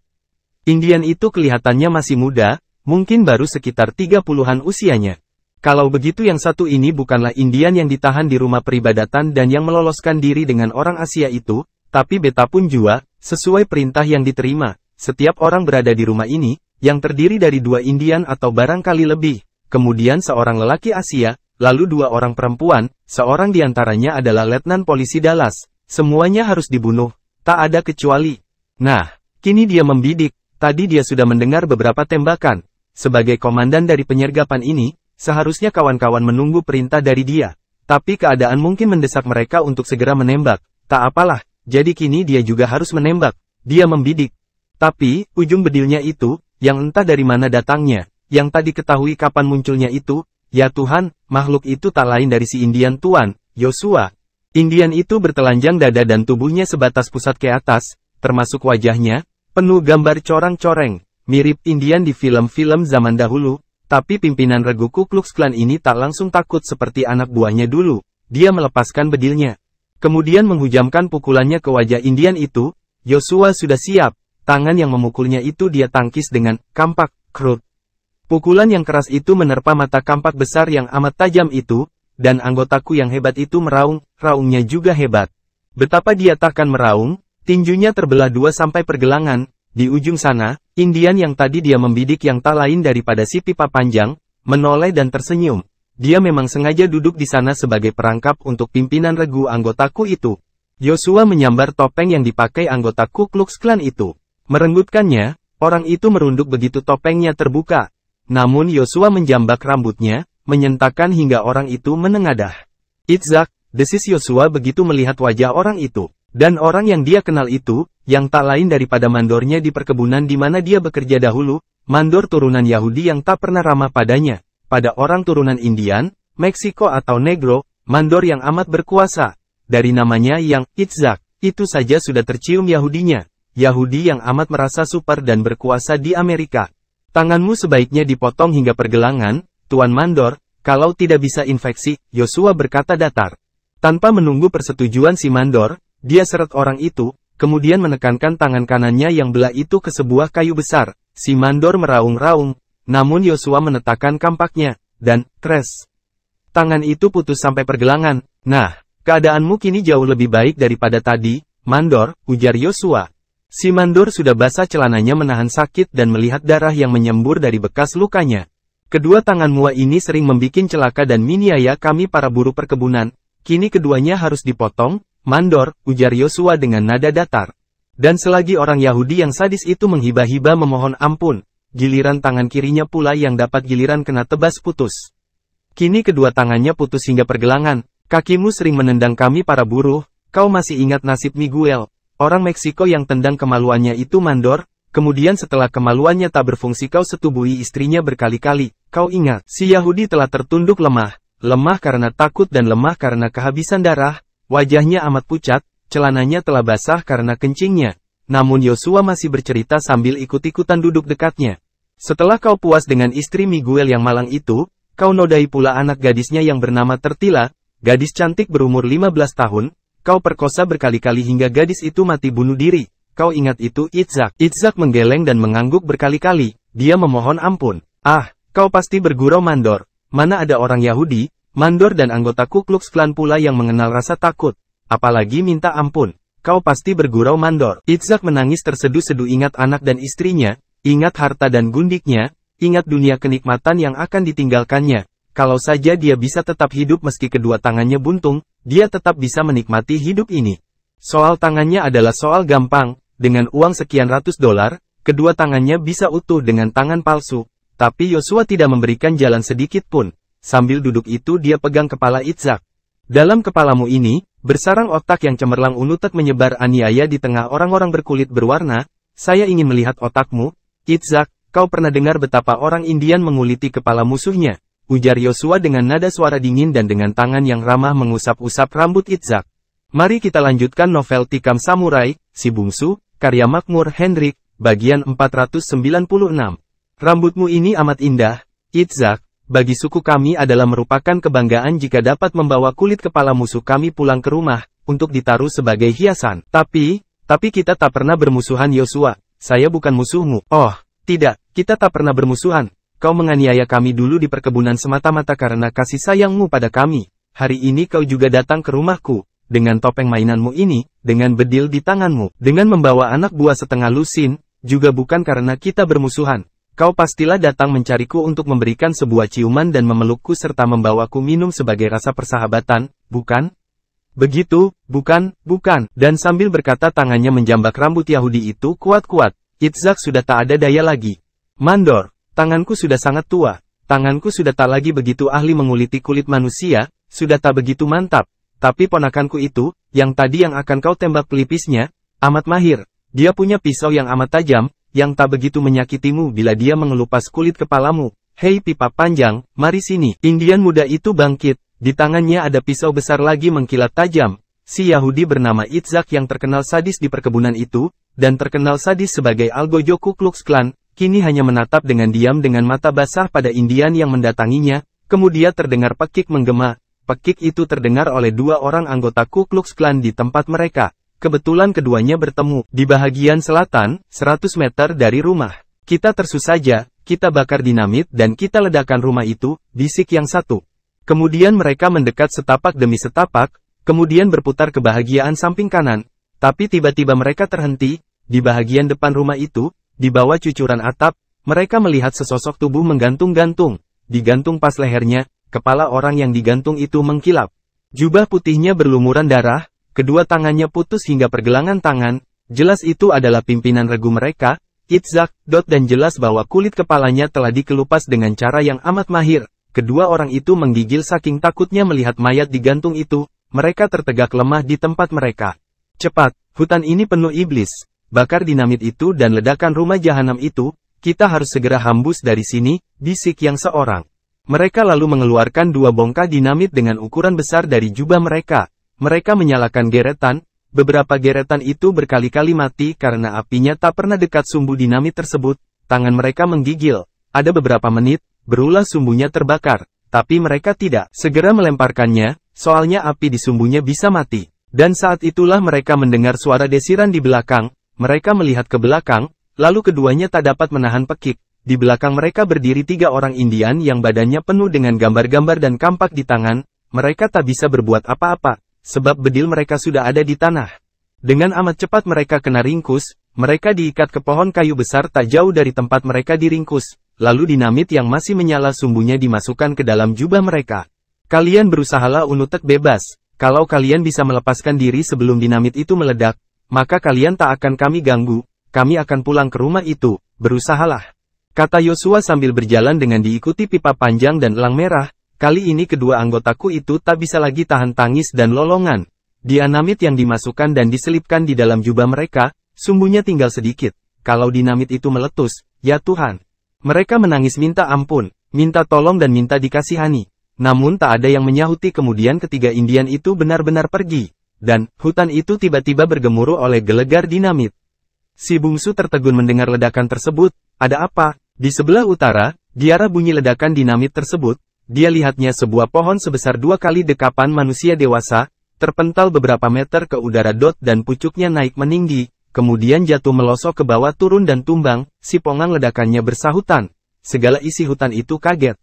Indian itu kelihatannya masih muda, mungkin baru sekitar 30-an usianya. Kalau begitu yang satu ini bukanlah Indian yang ditahan di rumah peribadatan dan yang meloloskan diri dengan orang Asia itu, tapi beta pun jua, sesuai perintah yang diterima. Setiap orang berada di rumah ini, yang terdiri dari 2 Indian atau barangkali lebih, kemudian seorang lelaki Asia, lalu 2 orang perempuan, seorang diantaranya adalah Letnan Polisi Dallas, semuanya harus dibunuh, tak ada kecuali. Nah, kini dia membidik, tadi dia sudah mendengar beberapa tembakan. Sebagai komandan dari penyergapan ini, seharusnya kawan-kawan menunggu perintah dari dia. Tapi keadaan mungkin mendesak mereka untuk segera menembak. Tak apalah, jadi kini dia juga harus menembak. Dia membidik. Tapi, ujung bedilnya itu, yang entah dari mana datangnya, yang tadi ketahui kapan munculnya itu, ya Tuhan, makhluk itu tak lain dari si Indian Tuan, Yosua. Indian itu bertelanjang dada dan tubuhnya sebatas pusat ke atas, termasuk wajahnya, penuh gambar corang-coreng, mirip Indian di film-film zaman dahulu, tapi pimpinan regu Ku Klux Klan ini tak langsung takut seperti anak buahnya dulu. Dia melepaskan bedilnya. Kemudian menghujamkan pukulannya ke wajah Indian itu. Yosua sudah siap. Tangan yang memukulnya itu dia tangkis dengan kampak, krut. Pukulan yang keras itu menerpa mata kampak besar yang amat tajam itu, dan anggotaku yang hebat itu meraung, raungnya juga hebat. Betapa dia takkan meraung, tinjunya terbelah dua sampai pergelangan. Di ujung sana, Indian yang tadi dia membidik yang tak lain daripada si pipa panjang, menoleh dan tersenyum. Dia memang sengaja duduk di sana sebagai perangkap untuk pimpinan regu anggotaku itu. Yosua menyambar topeng yang dipakai anggota Ku Klux Klan itu. Merenggutkannya, orang itu merunduk begitu topengnya terbuka. Namun Yosua menjambak rambutnya, menyentakkan hingga orang itu menengadah. Itzhak, desis Yosua begitu melihat wajah orang itu. Dan orang yang dia kenal itu, yang tak lain daripada mandornya di perkebunan di mana dia bekerja dahulu, mandor turunan Yahudi yang tak pernah ramah padanya. Pada orang turunan Indian, Meksiko atau Negro, mandor yang amat berkuasa. Dari namanya yang Itzhak, itu saja sudah tercium Yahudinya. Yahudi yang amat merasa super dan berkuasa di Amerika. Tanganmu sebaiknya dipotong hingga pergelangan, Tuan Mandor, kalau tidak bisa infeksi, Yosua berkata datar. Tanpa menunggu persetujuan si Mandor, dia seret orang itu, kemudian menekankan tangan kanannya yang belah itu ke sebuah kayu besar. Si Mandor meraung-raung, namun Yosua menetakkan kampaknya, dan, kres. Tangan itu putus sampai pergelangan. Nah, keadaanmu kini jauh lebih baik daripada tadi, Mandor, ujar Yosua. Si Mandor sudah basah celananya menahan sakit dan melihat darah yang menyembur dari bekas lukanya. Kedua tangan mua ini sering membikin celaka dan miniaya kami para buruh perkebunan. Kini keduanya harus dipotong, Mandor, ujar Yosua dengan nada datar. Dan selagi orang Yahudi yang sadis itu menghibah-hibah memohon ampun, giliran tangan kirinya pula yang dapat giliran kena tebas putus. Kini kedua tangannya putus hingga pergelangan. Kakimu sering menendang kami para buruh, kau masih ingat nasib Miguel, orang Meksiko yang tendang kemaluannya itu Mandor, kemudian setelah kemaluannya tak berfungsi kau setubuhi istrinya berkali-kali, kau ingat, si Yahudi telah tertunduk lemah karena takut dan lemah karena kehabisan darah, wajahnya amat pucat, celananya telah basah karena kencingnya, namun Yosua masih bercerita sambil ikut-ikutan duduk dekatnya. Setelah kau puas dengan istri Miguel yang malang itu, kau nodai pula anak gadisnya yang bernama Tertila, gadis cantik berumur 15 tahun, kau perkosa berkali-kali hingga gadis itu mati bunuh diri. Kau ingat itu Itzhak? Itzhak menggeleng dan mengangguk berkali-kali. Dia memohon ampun. Ah, kau pasti bergurau Mandor. Mana ada orang Yahudi, Mandor dan anggota Ku Klux Klan pula yang mengenal rasa takut. Apalagi minta ampun. Kau pasti bergurau Mandor. Itzhak menangis terseduh-seduh ingat anak dan istrinya, ingat harta dan gundiknya, ingat dunia kenikmatan yang akan ditinggalkannya. Kalau saja dia bisa tetap hidup meski kedua tangannya buntung, dia tetap bisa menikmati hidup ini. Soal tangannya adalah soal gampang, dengan uang sekian ratus dolar, kedua tangannya bisa utuh dengan tangan palsu. Tapi Yosua tidak memberikan jalan sedikit pun. Sambil duduk itu dia pegang kepala Itzhak. Dalam kepalamu ini, bersarang otak yang cemerlang unutet menyebar aniaya di tengah orang-orang berkulit berwarna. Saya ingin melihat otakmu, Itzhak. Kau pernah dengar betapa orang Indian menguliti kepala musuhnya? Ujar Yosua dengan nada suara dingin dan dengan tangan yang ramah mengusap-usap rambut Itzhak. Mari kita lanjutkan novel Tikam Samurai, Si Bungsu, karya Makmur Hendrik, bagian 496. Rambutmu ini amat indah, Itzhak. Bagi suku kami adalah merupakan kebanggaan jika dapat membawa kulit kepala musuh kami pulang ke rumah, untuk ditaruh sebagai hiasan. Tapi kita tak pernah bermusuhan Yosua. Saya bukan musuhmu. Oh, tidak, kita tak pernah bermusuhan. Kau menganiaya kami dulu di perkebunan semata-mata karena kasih sayangmu pada kami. Hari ini kau juga datang ke rumahku, dengan topeng mainanmu ini, dengan bedil di tanganmu, dengan membawa anak buah setengah lusin, juga bukan karena kita bermusuhan. Kau pastilah datang mencariku untuk memberikan sebuah ciuman dan memelukku serta membawaku minum sebagai rasa persahabatan, bukan? Begitu, bukan? Dan sambil berkata tangannya menjambak rambut Yahudi itu kuat-kuat. Itzhak sudah tak ada daya lagi. Mandor, tanganku sudah sangat tua. tanganku sudah tak lagi begitu ahli menguliti kulit manusia, sudah tak begitu mantap. Tapi ponakanku itu, yang tadi yang akan kau tembak pelipisnya, amat mahir. Dia punya pisau yang amat tajam, yang tak begitu menyakitimu bila dia mengelupas kulit kepalamu. Hei pipa panjang, mari sini. Indian muda itu bangkit, di tangannya ada pisau besar lagi mengkilat tajam. Si Yahudi bernama Itzhak yang terkenal sadis di perkebunan itu, dan terkenal sadis sebagai algojo Ku Klux Klan, kini hanya menatap dengan diam dengan mata basah pada Indian yang mendatanginya. Kemudian terdengar pekik menggema. Pekik itu terdengar oleh dua orang anggota Ku Klux Klan di tempat mereka. Kebetulan keduanya bertemu di bahagian selatan, 100 meter dari rumah. Kita tersus saja, kita bakar dinamit dan kita ledakan rumah itu, bisik yang satu. Kemudian mereka mendekat setapak demi setapak, kemudian berputar ke bahagian samping kanan. Tapi tiba-tiba mereka terhenti, di bahagian depan rumah itu, di bawah cucuran atap, mereka melihat sesosok tubuh menggantung-gantung. Digantung pas lehernya, kepala orang yang digantung itu mengkilap. Jubah putihnya berlumuran darah, kedua tangannya putus hingga pergelangan tangan, jelas itu adalah pimpinan regu mereka, Itzhak, dan jelas bahwa kulit kepalanya telah dikelupas dengan cara yang amat mahir. Kedua orang itu menggigil saking takutnya melihat mayat digantung itu, mereka tertegak lemah di tempat mereka. Cepat, hutan ini penuh iblis, bakar dinamit itu dan ledakan rumah jahanam itu, kita harus segera hambus dari sini, bisik yang seorang. Mereka lalu mengeluarkan dua bongkah dinamit dengan ukuran besar dari jubah mereka. Mereka menyalakan geretan, beberapa geretan itu berkali-kali mati karena apinya tak pernah dekat sumbu dinamit tersebut. Tangan mereka menggigil, ada beberapa menit, berulah sumbunya terbakar, tapi mereka tidak segera melemparkannya, soalnya api di sumbunya bisa mati. Dan saat itulah mereka mendengar suara desiran di belakang, mereka melihat ke belakang, lalu keduanya tak dapat menahan pekik. Di belakang mereka berdiri tiga orang Indian yang badannya penuh dengan gambar-gambar dan kampak di tangan. Mereka tak bisa berbuat apa-apa, sebab bedil mereka sudah ada di tanah. Dengan amat cepat mereka kena ringkus, mereka diikat ke pohon kayu besar tak jauh dari tempat mereka diringkus, lalu dinamit yang masih menyala sumbunya dimasukkan ke dalam jubah mereka. Kalian berusahalah unutek bebas, kalau kalian bisa melepaskan diri sebelum dinamit itu meledak, maka kalian tak akan kami ganggu, kami akan pulang ke rumah itu, berusahalah. Kata Yosua sambil berjalan dengan diikuti pipa panjang dan elang merah, kali ini kedua anggotaku itu tak bisa lagi tahan tangis dan lolongan. Dinamit yang dimasukkan dan diselipkan di dalam jubah mereka, sumbunya tinggal sedikit. Kalau dinamit itu meletus, ya Tuhan. Mereka menangis minta ampun, minta tolong dan minta dikasihani. Namun tak ada yang menyahuti. Kemudian ketiga Indian itu benar-benar pergi. Dan, hutan itu tiba-tiba bergemuruh oleh gelegar dinamit. Si bungsu tertegun mendengar ledakan tersebut. Ada apa? Di sebelah utara, di arah bunyi ledakan dinamit tersebut, dia lihatnya sebuah pohon sebesar 2 kali dekapan manusia dewasa, terpental beberapa meter ke udara dan pucuknya naik meninggi, kemudian jatuh melosok ke bawah turun dan tumbang, si pongang ledakannya bersahutan. Segala isi hutan itu kaget.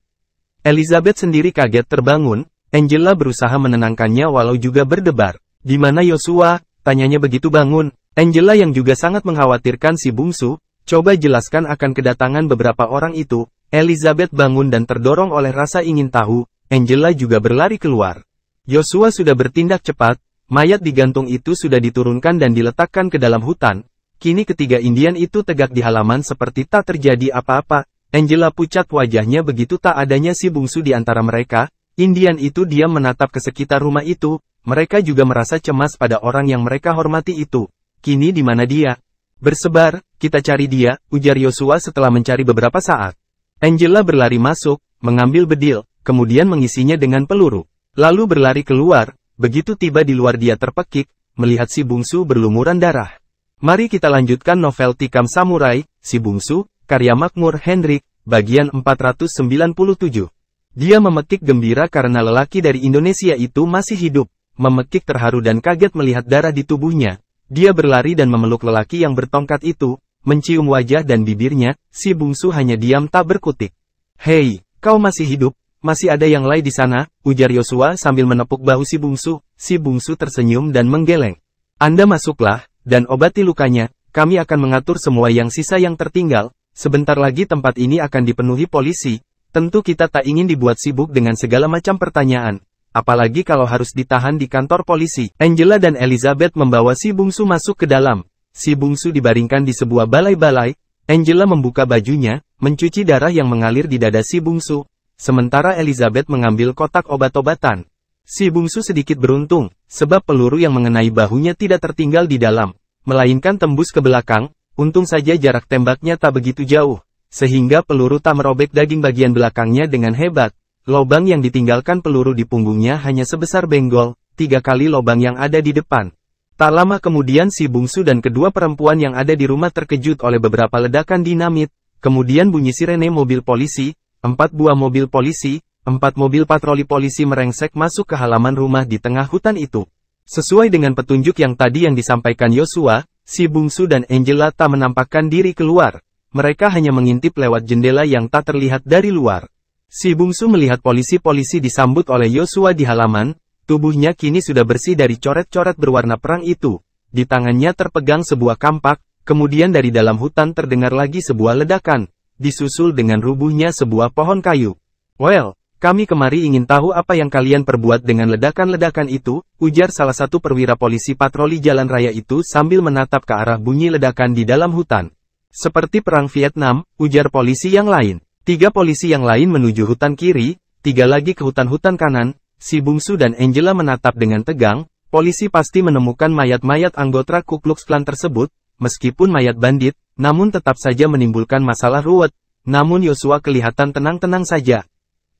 Elizabeth sendiri kaget terbangun, Angela berusaha menenangkannya walau juga berdebar. Di mana Yosua? Tanyanya begitu bangun. Angela yang juga sangat mengkhawatirkan si bungsu, coba jelaskan akan kedatangan beberapa orang itu. Elizabeth bangun dan terdorong oleh rasa ingin tahu, Angela juga berlari keluar. Yosua sudah bertindak cepat, mayat digantung itu sudah diturunkan dan diletakkan ke dalam hutan. Kini ketiga Indian itu tegak di halaman seperti tak terjadi apa-apa. Angela pucat wajahnya begitu tak adanya si bungsu di antara mereka. Indian itu diam menatap ke sekitar rumah itu. Mereka juga merasa cemas pada orang yang mereka hormati itu. Kini di mana dia? Bersebar, kita cari dia, ujar Yosua setelah mencari beberapa saat. Angela berlari masuk, mengambil bedil, kemudian mengisinya dengan peluru. Lalu berlari keluar, begitu tiba di luar dia terpekik, melihat si bungsu berlumuran darah. Mari kita lanjutkan novel Tikam Samurai, Si Bungsu, karya Makmur Hendrik, bagian 497. Dia memekik gembira karena lelaki dari Indonesia itu masih hidup, memekik terharu dan kaget melihat darah di tubuhnya. Dia berlari dan memeluk lelaki yang bertongkat itu, mencium wajah dan bibirnya, si bungsu hanya diam tak berkutik. Hei, kau masih hidup, masih ada yang lain di sana, ujar Yosua sambil menepuk bahu si bungsu tersenyum dan menggeleng. Anda masuklah, dan obati lukanya, kami akan mengatur semua yang sisa yang tertinggal, sebentar lagi tempat ini akan dipenuhi polisi, tentu kita tak ingin dibuat sibuk dengan segala macam pertanyaan. Apalagi kalau harus ditahan di kantor polisi. Angela dan Elizabeth membawa si bungsu masuk ke dalam. Si bungsu dibaringkan di sebuah balai-balai. Angela membuka bajunya, mencuci darah yang mengalir di dada si bungsu. sementara Elizabeth mengambil kotak obat-obatan. Si bungsu sedikit beruntung, sebab peluru yang mengenai bahunya tidak tertinggal di dalam, melainkan tembus ke belakang. Untung saja jarak tembaknya tak begitu jauh, sehingga peluru tak merobek daging bagian belakangnya dengan hebat. Lobang yang ditinggalkan peluru di punggungnya hanya sebesar benggol, 3 kali lobang yang ada di depan. Tak lama kemudian si bungsu dan kedua perempuan yang ada di rumah terkejut oleh beberapa ledakan dinamit, kemudian bunyi sirene mobil polisi, 4 buah mobil polisi, 4 mobil patroli polisi merengsek masuk ke halaman rumah di tengah hutan itu. Sesuai dengan petunjuk yang tadi yang disampaikan Yosua, si bungsu dan Angela tak menampakkan diri keluar. Mereka hanya mengintip lewat jendela yang tak terlihat dari luar. Si bungsu melihat polisi-polisi disambut oleh Yosua di halaman, tubuhnya kini sudah bersih dari coret-coret berwarna perang itu. Di tangannya terpegang sebuah kampak, kemudian dari dalam hutan terdengar lagi sebuah ledakan, disusul dengan rubuhnya sebuah pohon kayu. "Well, kami kemari ingin tahu apa yang kalian perbuat dengan ledakan-ledakan itu," ujar salah satu perwira polisi patroli jalan raya itu sambil menatap ke arah bunyi ledakan di dalam hutan. "Seperti perang Vietnam," ujar polisi yang lain. 3 polisi yang lain menuju hutan kiri, 3 lagi ke hutan-hutan kanan. Si bungsu dan Angela menatap dengan tegang. Polisi pasti menemukan mayat-mayat anggota Ku Klux Klan tersebut, meskipun mayat bandit, namun tetap saja menimbulkan masalah ruwet. Namun Yosua kelihatan tenang-tenang saja.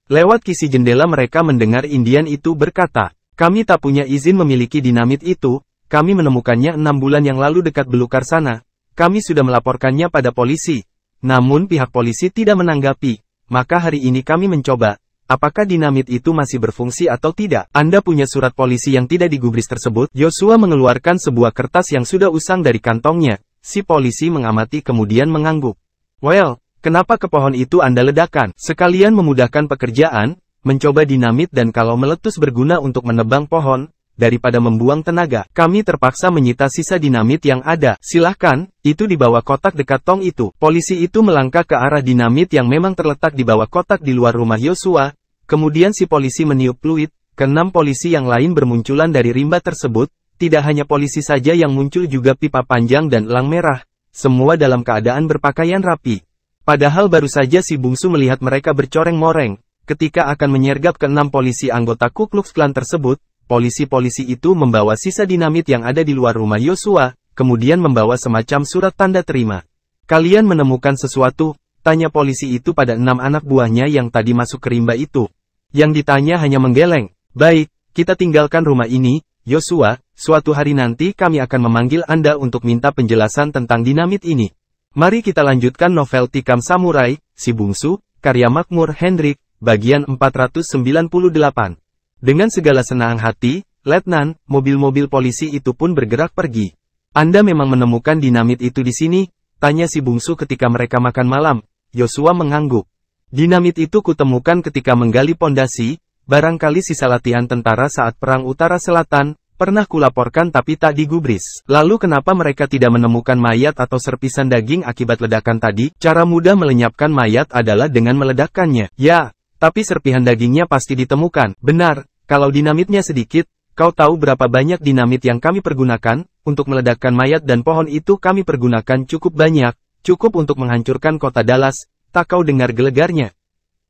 Lewat kisi jendela mereka mendengar Indian itu berkata, "Kami tak punya izin memiliki dinamit itu, kami menemukannya 6 bulan yang lalu dekat belukar sana. Kami sudah melaporkannya pada polisi. Namun pihak polisi tidak menanggapi. Maka hari ini kami mencoba. Apakah dinamit itu masih berfungsi atau tidak? Anda punya surat polisi yang tidak digubris tersebut?" Yosua mengeluarkan sebuah kertas yang sudah usang dari kantongnya. Si polisi mengamati kemudian mengangguk. "Well, kenapa ke pohon itu Anda ledakan? Sekalian memudahkan pekerjaan, mencoba dinamit dan kalau meletus berguna untuk menebang pohon, daripada membuang tenaga. Kami terpaksa menyita sisa dinamit yang ada. Silahkan, itu di bawah kotak dekat tong itu." Polisi itu melangkah ke arah dinamit yang memang terletak di bawah kotak di luar rumah Yosua. Kemudian si polisi meniup fluid, ke-6 polisi yang lain bermunculan dari rimba tersebut. Tidak hanya polisi saja yang muncul, juga pipa panjang dan elang merah. Semua dalam keadaan berpakaian rapi. Padahal baru saja si bungsu melihat mereka bercoreng-moreng. Ketika akan menyergap ke-6 polisi anggota Ku Klux Klan tersebut, polisi-polisi itu membawa sisa dinamit yang ada di luar rumah Yosua, kemudian membawa semacam surat tanda terima. "Kalian menemukan sesuatu?" tanya polisi itu pada 6 anak buahnya yang tadi masuk ke rimba itu. Yang ditanya hanya menggeleng. "Baik, kita tinggalkan rumah ini, Yosua, suatu hari nanti kami akan memanggil Anda untuk minta penjelasan tentang dinamit ini." Mari kita lanjutkan novel Tikam Samurai, Si Bungsu, karya Makmur Hendrik, bagian 498. Dengan segala senang hati, Letnan, mobil-mobil polisi itu pun bergerak pergi. "Anda memang menemukan dinamit itu di sini?" tanya si bungsu ketika mereka makan malam. Yosua mengangguk. "Dinamit itu kutemukan ketika menggali pondasi, barangkali sisa latihan tentara saat Perang Utara Selatan, pernah kulaporkan tapi tak digubris." "Lalu kenapa mereka tidak menemukan mayat atau serpisan daging akibat ledakan tadi?" "Cara mudah melenyapkan mayat adalah dengan meledakkannya." "Ya, tapi serpihan dagingnya pasti ditemukan." "Benar, kalau dinamitnya sedikit, kau tahu berapa banyak dinamit yang kami pergunakan? Untuk meledakkan mayat dan pohon itu kami pergunakan cukup banyak, cukup untuk menghancurkan kota Dallas." Tak kau dengar gelegarnya?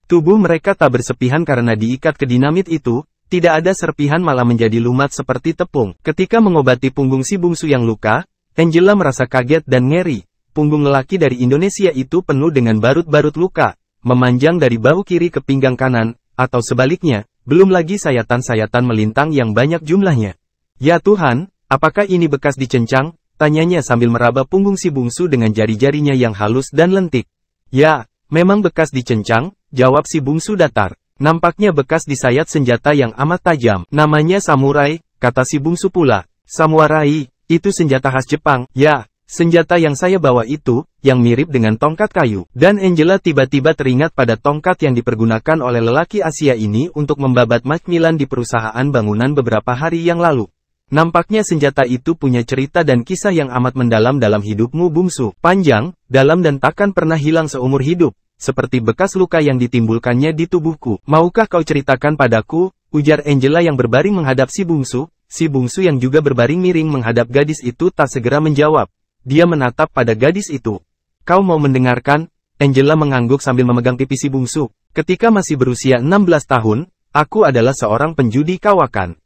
Tubuh mereka tak bersepihan karena diikat ke dinamit itu, tidak ada serpihan malah menjadi lumat seperti tepung. Ketika mengobati punggung si bungsu yang luka, Angela merasa kaget dan ngeri. Punggung lelaki dari Indonesia itu penuh dengan barut-barut luka, memanjang dari bahu kiri ke pinggang kanan, atau sebaliknya, belum lagi sayatan-sayatan melintang yang banyak jumlahnya. "Ya Tuhan, apakah ini bekas dicencang?" tanyanya sambil meraba punggung si bungsu dengan jari-jarinya yang halus dan lentik. "Ya, memang bekas dicencang," jawab si bungsu datar. "Nampaknya bekas disayat senjata yang amat tajam. Namanya samurai," kata si bungsu pula. "Samurai, itu senjata khas Jepang." "Ya, senjata yang saya bawa itu, yang mirip dengan tongkat kayu." Dan Angela tiba-tiba teringat pada tongkat yang dipergunakan oleh lelaki Asia ini untuk membabat Macmillan di perusahaan bangunan beberapa hari yang lalu. "Nampaknya senjata itu punya cerita dan kisah yang amat mendalam dalam hidupmu bungsu. Panjang, dalam dan takkan pernah hilang seumur hidup. Seperti bekas luka yang ditimbulkannya di tubuhku. Maukah kau ceritakan padaku?" ujar Angela yang berbaring menghadap si bungsu. Si bungsu yang juga berbaring miring menghadap gadis itu tak segera menjawab. Dia menatap pada gadis itu. "Kau mau mendengarkan?" Angela mengangguk sambil memegang pipi si bungsu. Ketika masih berusia 16 tahun, aku adalah seorang penjudi kawakan.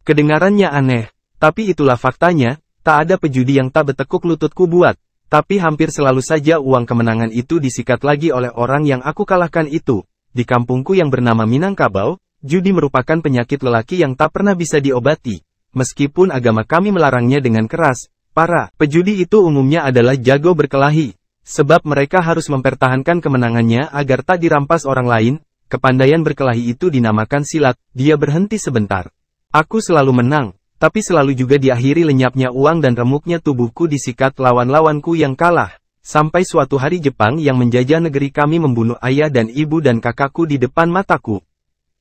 Kedengarannya aneh, tapi itulah faktanya, tak ada pejudi yang tak betekuk lututku buat. Tapi hampir selalu saja uang kemenangan itu disikat lagi oleh orang yang aku kalahkan itu. Di kampungku yang bernama Minangkabau, judi merupakan penyakit lelaki yang tak pernah bisa diobati. Meskipun agama kami melarangnya dengan keras, para pejudi itu umumnya adalah jago berkelahi. Sebab mereka harus mempertahankan kemenangannya agar tak dirampas orang lain. Kepandaian berkelahi itu dinamakan silat. Dia berhenti sebentar. Aku selalu menang, tapi selalu juga diakhiri lenyapnya uang dan remuknya tubuhku disikat lawan-lawanku yang kalah. Sampai suatu hari Jepang yang menjajah negeri kami membunuh ayah dan ibu dan kakakku di depan mataku.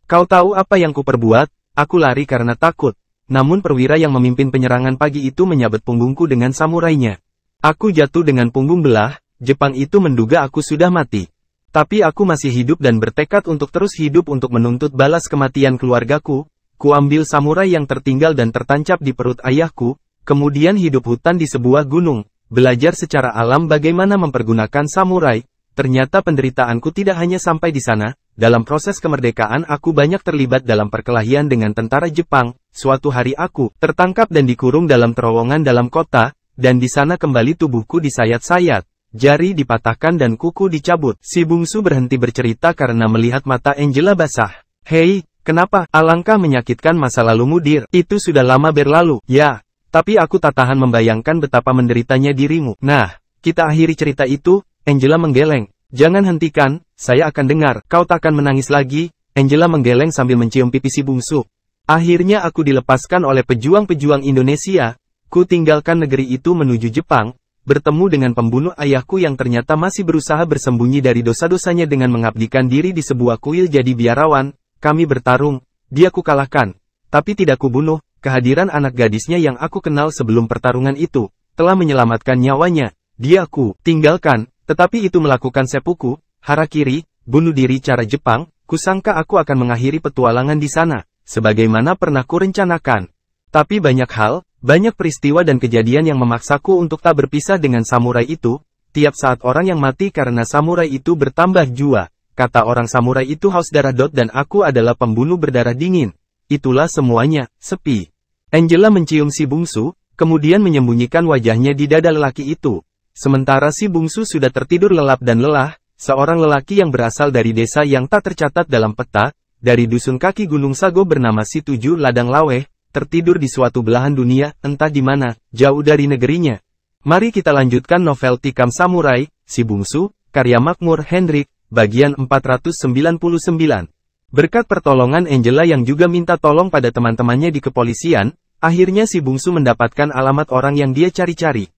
Kau tahu apa yang kuperbuat? Aku lari karena takut. Namun perwira yang memimpin penyerangan pagi itu menyabet punggungku dengan samurainya. Aku jatuh dengan punggung belah. Jepang itu menduga aku sudah mati. Tapi aku masih hidup dan bertekad untuk terus hidup untuk menuntut balas kematian keluargaku. Kuambil samurai yang tertinggal dan tertancap di perut ayahku, kemudian hidup hutan di sebuah gunung, belajar secara alam bagaimana mempergunakan samurai. Ternyata penderitaanku tidak hanya sampai di sana. Dalam proses kemerdekaan aku banyak terlibat dalam perkelahian dengan tentara Jepang. Suatu hari aku tertangkap dan dikurung dalam terowongan dalam kota, dan di sana kembali tubuhku disayat-sayat. Jari dipatahkan dan kuku dicabut. Si bungsu berhenti bercerita karena melihat mata Angela basah. Hei, kenapa? Alangkah menyakitkan masa lalumu dir. Itu sudah lama berlalu. Ya, tapi aku tak tahan membayangkan betapa menderitanya dirimu. Nah, kita akhiri cerita itu. Angela menggeleng. Jangan hentikan, saya akan dengar. Kau takkan menangis lagi. Angela menggeleng sambil mencium pipi si bungsu. Akhirnya aku dilepaskan oleh pejuang-pejuang Indonesia. Ku tinggalkan negeri itu menuju Jepang. Bertemu dengan pembunuh ayahku yang ternyata masih berusaha bersembunyi dari dosa-dosanya dengan mengabdikan diri di sebuah kuil jadi biarawan. Kami bertarung, dia ku kalahkan. Tapi tidak ku bunuh, kehadiran anak gadisnya yang aku kenal sebelum pertarungan itu, telah menyelamatkan nyawanya. Dia ku tinggalkan, tetapi itu melakukan seppuku, harakiri, bunuh diri cara Jepang. Kusangka aku akan mengakhiri petualangan di sana, sebagaimana pernah kurencanakan. Tapi banyak peristiwa dan kejadian yang memaksaku untuk tak berpisah dengan samurai itu. Tiap saat orang yang mati karena samurai itu bertambah jua. Kata orang samurai itu haus darah dan aku adalah pembunuh berdarah dingin. Itulah semuanya, sepi. Angela mencium si bungsu, kemudian menyembunyikan wajahnya di dada lelaki itu. Sementara si bungsu sudah tertidur lelap dan lelah, seorang lelaki yang berasal dari desa yang tak tercatat dalam peta, dari dusun kaki Gunung Sago bernama si Tujuh Ladang Laweh, tertidur di suatu belahan dunia, entah di mana, jauh dari negerinya. Mari kita lanjutkan novel Tikam Samurai, Si Bungsu, karya Makmur Hendrik, bagian 499. Berkat pertolongan Angela yang juga minta tolong pada teman-temannya di kepolisian, akhirnya si bungsu mendapatkan alamat orang yang dia cari-cari.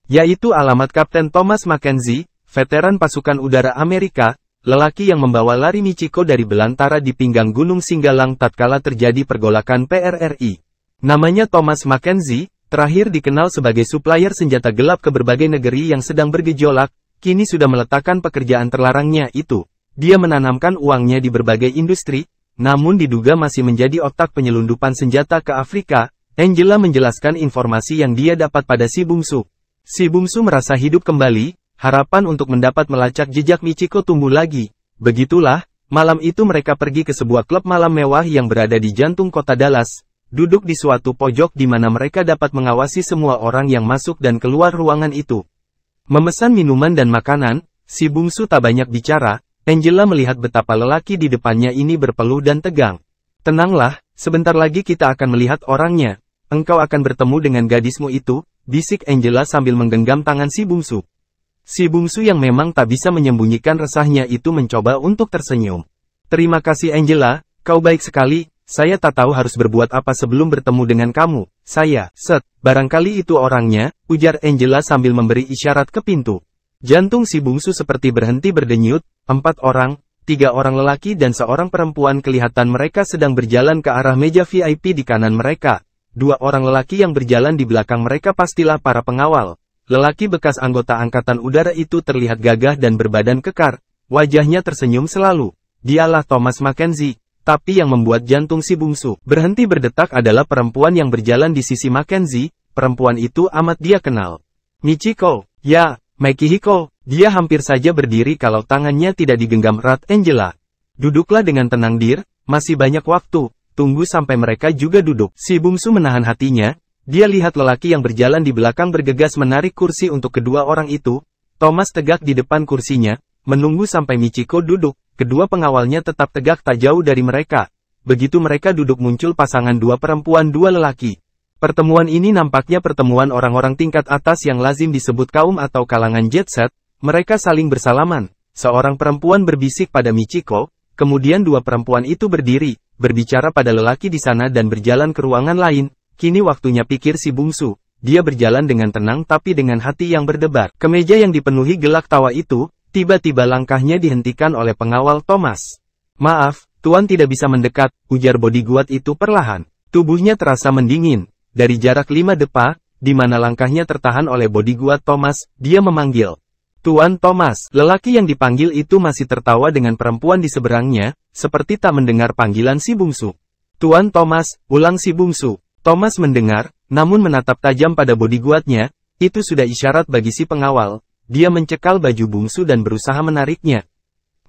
Yaitu alamat Kapten Thomas Mackenzie, veteran pasukan udara Amerika, lelaki yang membawa lari Michiko dari belantara di pinggang Gunung Singgalang tatkala terjadi pergolakan PRRI. Namanya Thomas Mackenzie, terakhir dikenal sebagai supplier senjata gelap ke berbagai negeri yang sedang bergejolak, kini sudah meletakkan pekerjaan terlarangnya itu. Dia menanamkan uangnya di berbagai industri, namun diduga masih menjadi otak penyelundupan senjata ke Afrika. Angela menjelaskan informasi yang dia dapat pada si bungsu. Si bungsu merasa hidup kembali. Harapan untuk mendapat melacak jejak Michiko tumbuh lagi. Begitulah, malam itu mereka pergi ke sebuah klub malam mewah yang berada di jantung kota Dallas. Duduk di suatu pojok di mana mereka dapat mengawasi semua orang yang masuk dan keluar ruangan itu. Memesan minuman dan makanan, si bungsu tak banyak bicara. Angela melihat betapa lelaki di depannya ini berpeluh dan tegang. Tenanglah, sebentar lagi kita akan melihat orangnya. Engkau akan bertemu dengan gadismu itu, bisik Angela sambil menggenggam tangan si bungsu. Si bungsu yang memang tak bisa menyembunyikan resahnya itu mencoba untuk tersenyum. Terima kasih Angela, kau baik sekali, saya tak tahu harus berbuat apa sebelum bertemu dengan kamu. Barangkali itu orangnya, ujar Angela sambil memberi isyarat ke pintu. Jantung si bungsu seperti berhenti berdenyut, 4 orang, 3 orang lelaki dan seorang perempuan kelihatan mereka sedang berjalan ke arah meja VIP di kanan mereka. 2 orang lelaki yang berjalan di belakang mereka pastilah para pengawal. Lelaki bekas anggota angkatan udara itu terlihat gagah dan berbadan kekar. Wajahnya tersenyum selalu. Dialah Thomas Mackenzie. Tapi yang membuat jantung si bungsu berhenti berdetak adalah perempuan yang berjalan di sisi Mackenzie. Perempuan itu amat dia kenal. Michiko. Ya, Makihiko. Dia hampir saja berdiri kalau tangannya tidak digenggam erat Angela. Duduklah dengan tenang Dir, masih banyak waktu, tunggu sampai mereka juga duduk. Si bungsu menahan hatinya, dia lihat lelaki yang berjalan di belakang bergegas menarik kursi untuk kedua orang itu. Thomas tegak di depan kursinya, menunggu sampai Michiko duduk, kedua pengawalnya tetap tegak tak jauh dari mereka. Begitu mereka duduk muncul pasangan dua perempuan dua lelaki. Pertemuan ini nampaknya pertemuan orang-orang tingkat atas yang lazim disebut kaum atau kalangan jet set. Mereka saling bersalaman. Seorang perempuan berbisik pada Michiko, kemudian dua perempuan itu berdiri, berbicara pada lelaki di sana dan berjalan ke ruangan lain. Kini waktunya, pikir si bungsu. Dia berjalan dengan tenang tapi dengan hati yang berdebar. Ke meja yang dipenuhi gelak tawa itu, tiba-tiba langkahnya dihentikan oleh pengawal Thomas. "Maaf, Tuan tidak bisa mendekat," ujar bodyguard itu perlahan. Tubuhnya terasa mendingin. Dari jarak 5 depa, di mana langkahnya tertahan oleh bodyguard Thomas, dia memanggil, "Tuan Thomas." Lelaki yang dipanggil itu masih tertawa dengan perempuan di seberangnya, seperti tak mendengar panggilan si bungsu. "Tuan Thomas," ulang si bungsu. Thomas mendengar, namun menatap tajam pada bodyguardnya. Itu sudah isyarat bagi si pengawal. Dia mencekal baju bungsu dan berusaha menariknya.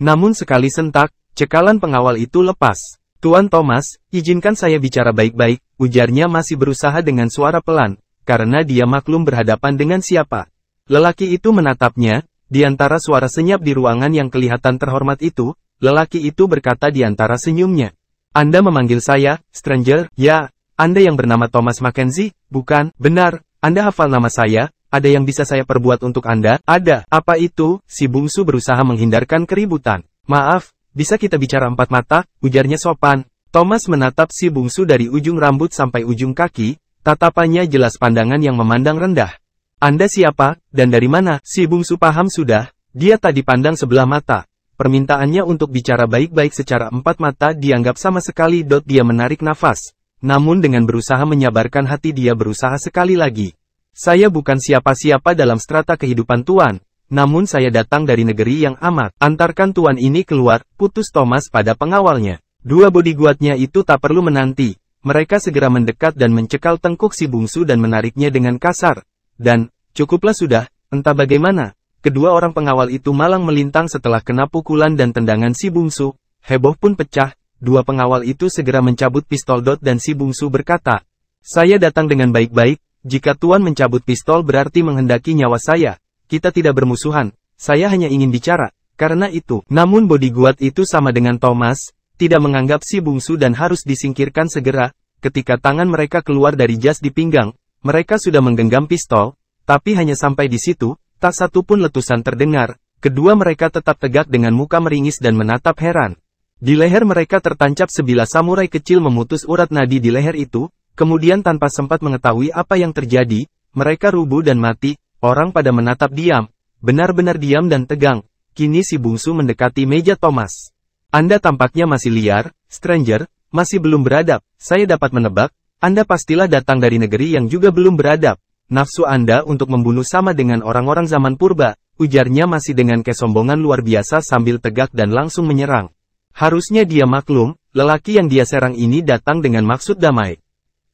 Namun sekali sentak, cekalan pengawal itu lepas. "Tuan Thomas, izinkan saya bicara baik-baik," ujarnya masih berusaha dengan suara pelan, karena dia maklum berhadapan dengan siapa. Lelaki itu menatapnya. Di antara suara senyap di ruangan yang kelihatan terhormat itu, lelaki itu berkata di antara senyumnya, "Anda memanggil saya, stranger?" "Ya, Anda yang bernama Thomas Mackenzie, bukan?" "Benar, Anda hafal nama saya, ada yang bisa saya perbuat untuk Anda?" "Ada." "Apa itu?" Si bungsu berusaha menghindarkan keributan. "Maaf, bisa kita bicara empat mata?" ujarnya sopan. Thomas menatap si bungsu dari ujung rambut sampai ujung kaki, tatapannya jelas pandangan yang memandang rendah. "Anda siapa, dan dari mana?" Si bungsu paham sudah, dia tak dipandang sebelah mata. Permintaannya untuk bicara baik-baik secara empat mata dianggap sama sekali. Dia menarik nafas. Namun dengan berusaha menyabarkan hati dia berusaha sekali lagi. "Saya bukan siapa-siapa dalam strata kehidupan Tuan. Namun saya datang dari negeri yang amat. Antarkan Tuan ini keluar," putus Thomas pada pengawalnya. Dua bodyguardnya itu tak perlu menanti. Mereka segera mendekat dan mencekal tengkuk si bungsu dan menariknya dengan kasar. Dan, cukuplah sudah, entah bagaimana. Kedua orang pengawal itu malang melintang setelah kena pukulan dan tendangan si bungsu. Heboh pun pecah. Dua pengawal itu segera mencabut pistol. Dan si bungsu berkata, "Saya datang dengan baik-baik. Jika Tuan mencabut pistol berarti menghendaki nyawa saya. Kita tidak bermusuhan. Saya hanya ingin bicara. Karena itu." Namun bodyguard itu sama dengan Thomas, tidak menganggap si bungsu dan harus disingkirkan segera. Ketika tangan mereka keluar dari jas di pinggang, mereka sudah menggenggam pistol, tapi hanya sampai di situ, tak satu pun letusan terdengar. Kedua mereka tetap tegak dengan muka meringis dan menatap heran. Di leher mereka tertancap sebilah samurai kecil memutus urat nadi di leher itu, kemudian tanpa sempat mengetahui apa yang terjadi, mereka rubuh dan mati. Orang pada menatap diam, benar-benar diam dan tegang. Kini si bungsu mendekati meja Thomas. "Anda tampaknya masih liar, stranger, masih belum beradab. Saya dapat menebak, Anda pastilah datang dari negeri yang juga belum beradab. Nafsu Anda untuk membunuh sama dengan orang-orang zaman purba," ujarnya masih dengan kesombongan luar biasa sambil tegak dan langsung menyerang. Harusnya dia maklum, lelaki yang dia serang ini datang dengan maksud damai.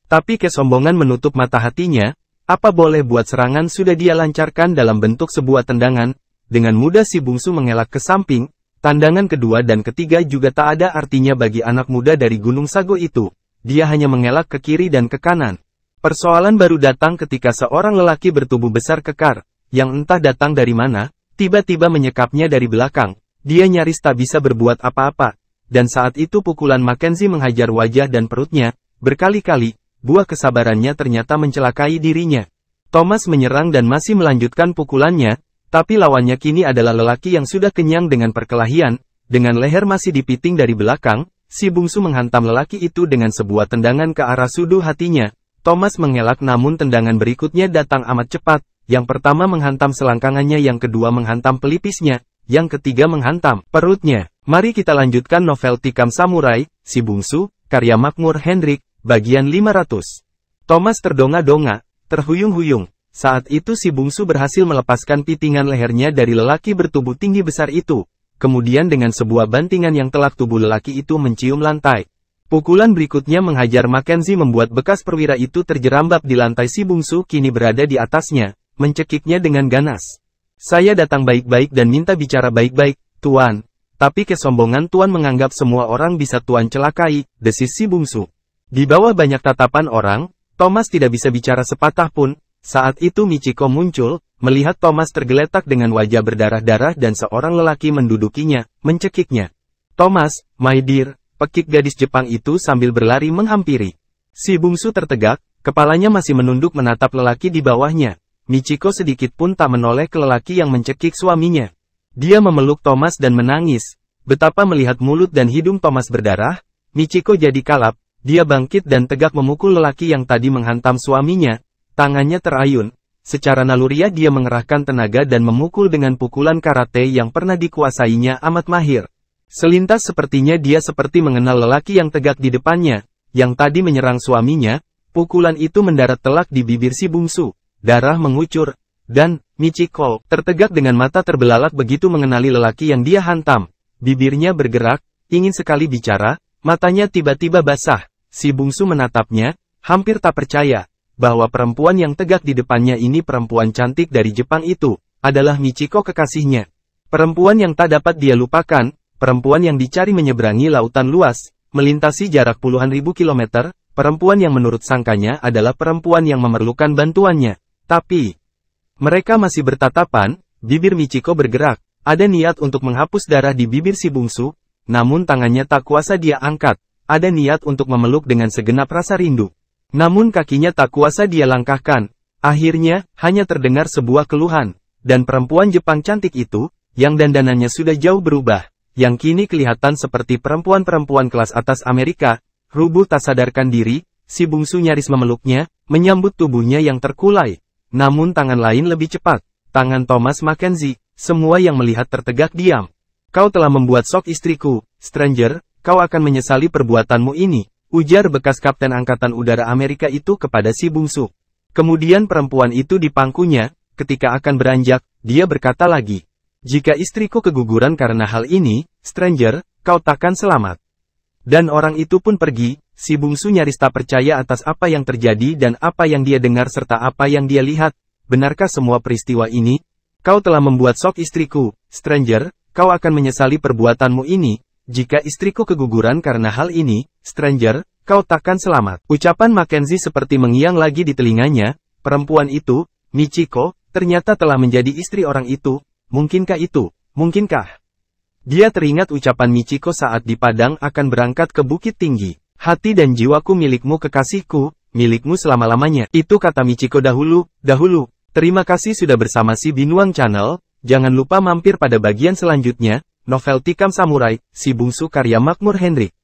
Tapi kesombongan menutup mata hatinya. Apa boleh buat, serangan sudah dia lancarkan dalam bentuk sebuah tendangan. Dengan mudah si bungsu mengelak ke samping. Tandangan kedua dan ketiga juga tak ada artinya bagi anak muda dari Gunung Sago itu. Dia hanya mengelak ke kiri dan ke kanan. Persoalan baru datang ketika seorang lelaki bertubuh besar kekar, yang entah datang dari mana, tiba-tiba menyekapnya dari belakang. Dia nyaris tak bisa berbuat apa-apa. Dan saat itu pukulan Mackenzie menghajar wajah dan perutnya, berkali-kali. Buah kesabarannya ternyata mencelakai dirinya. Thomas menyerang dan masih melanjutkan pukulannya, tapi lawannya kini adalah lelaki yang sudah kenyang dengan perkelahian. Dengan leher masih dipiting dari belakang, si bungsu menghantam lelaki itu dengan sebuah tendangan ke arah sudut hatinya. Thomas mengelak namun tendangan berikutnya datang amat cepat. Yang pertama menghantam selangkangannya, yang kedua menghantam pelipisnya, yang ketiga menghantam perutnya. Mari kita lanjutkan novel Tikam Samurai, Si Bungsu, karya Makmur Hendrik, bagian 500. Thomas terdonga-donga, terhuyung-huyung. Saat itu si bungsu berhasil melepaskan pitingan lehernya dari lelaki bertubuh tinggi besar itu. Kemudian dengan sebuah bantingan yang telak tubuh lelaki itu mencium lantai. Pukulan berikutnya menghajar Mackenzie membuat bekas perwira itu terjerambab di lantai. Si bungsu kini berada di atasnya, mencekiknya dengan ganas. "Saya datang baik-baik dan minta bicara baik-baik, Tuan." Tapi kesombongan Tuan menganggap semua orang bisa Tuan celakai, desis si bungsu. Di bawah banyak tatapan orang, Thomas tidak bisa bicara sepatah pun. Saat itu Michiko muncul, melihat Thomas tergeletak dengan wajah berdarah-darah dan seorang lelaki mendudukinya, mencekiknya. "Thomas, my dear," pekik gadis Jepang itu sambil berlari menghampiri. Si bungsu tertegak, kepalanya masih menunduk menatap lelaki di bawahnya. Michiko sedikit pun tak menoleh ke lelaki yang mencekik suaminya. Dia memeluk Thomas dan menangis. Betapa melihat mulut dan hidung Thomas berdarah, Michiko jadi kalap. Dia bangkit dan tegak memukul lelaki yang tadi menghantam suaminya. Tangannya terayun. Secara naluriah dia mengerahkan tenaga dan memukul dengan pukulan karate yang pernah dikuasainya amat mahir. Selintas sepertinya dia seperti mengenal lelaki yang tegak di depannya, yang tadi menyerang suaminya. Pukulan itu mendarat telak di bibir si bungsu. Darah mengucur. Dan, Michiko, tertegak dengan mata terbelalak begitu mengenali lelaki yang dia hantam. Bibirnya bergerak, ingin sekali bicara, matanya tiba-tiba basah. Si bungsu menatapnya, hampir tak percaya, bahwa perempuan yang tegak di depannya ini perempuan cantik dari Jepang itu, adalah Michiko kekasihnya. Perempuan yang tak dapat dia lupakan, perempuan yang dicari menyeberangi lautan luas, melintasi jarak puluhan ribu kilometer, perempuan yang menurut sangkanya adalah perempuan yang memerlukan bantuannya. Tapi, mereka masih bertatapan, bibir Michiko bergerak, ada niat untuk menghapus darah di bibir si bungsu, namun tangannya tak kuasa dia angkat, ada niat untuk memeluk dengan segenap rasa rindu. Namun kakinya tak kuasa dia langkahkan, akhirnya, hanya terdengar sebuah keluhan, dan perempuan Jepang cantik itu, yang dandanannya sudah jauh berubah, yang kini kelihatan seperti perempuan-perempuan kelas atas Amerika, rubuh tak sadarkan diri, si bungsu nyaris memeluknya, menyambut tubuhnya yang terkulai. Namun tangan lain lebih cepat, tangan Thomas Mackenzie, semua yang melihat tertegak diam. "Kau telah membuat shock istriku, stranger, kau akan menyesali perbuatanmu ini," ujar bekas Kapten Angkatan Udara Amerika itu kepada si bungsu. Kemudian perempuan itu di pangkunya, ketika akan beranjak, dia berkata lagi, "Jika istriku keguguran karena hal ini, stranger, kau takkan selamat." Dan orang itu pun pergi. Si bungsu nyaris tak percaya atas apa yang terjadi dan apa yang dia dengar serta apa yang dia lihat. "Benarkah semua peristiwa ini? Kau telah membuat shock istriku, stranger, kau akan menyesali perbuatanmu ini. Jika istriku keguguran karena hal ini, stranger, kau takkan selamat." Ucapan Mackenzie seperti mengiang lagi di telinganya. Perempuan itu, Michiko, ternyata telah menjadi istri orang itu. Mungkinkah itu? Mungkinkah? Dia teringat ucapan Michiko saat di Padang akan berangkat ke Bukit Tinggi. "Hati dan jiwaku milikmu kekasihku, milikmu selama-lamanya." Itu kata Michiko dahulu. Terima kasih sudah bersama si Binuang Channel. Jangan lupa mampir pada bagian selanjutnya, novel Tikam Samurai, Si Bungsu karya Makmur Henry.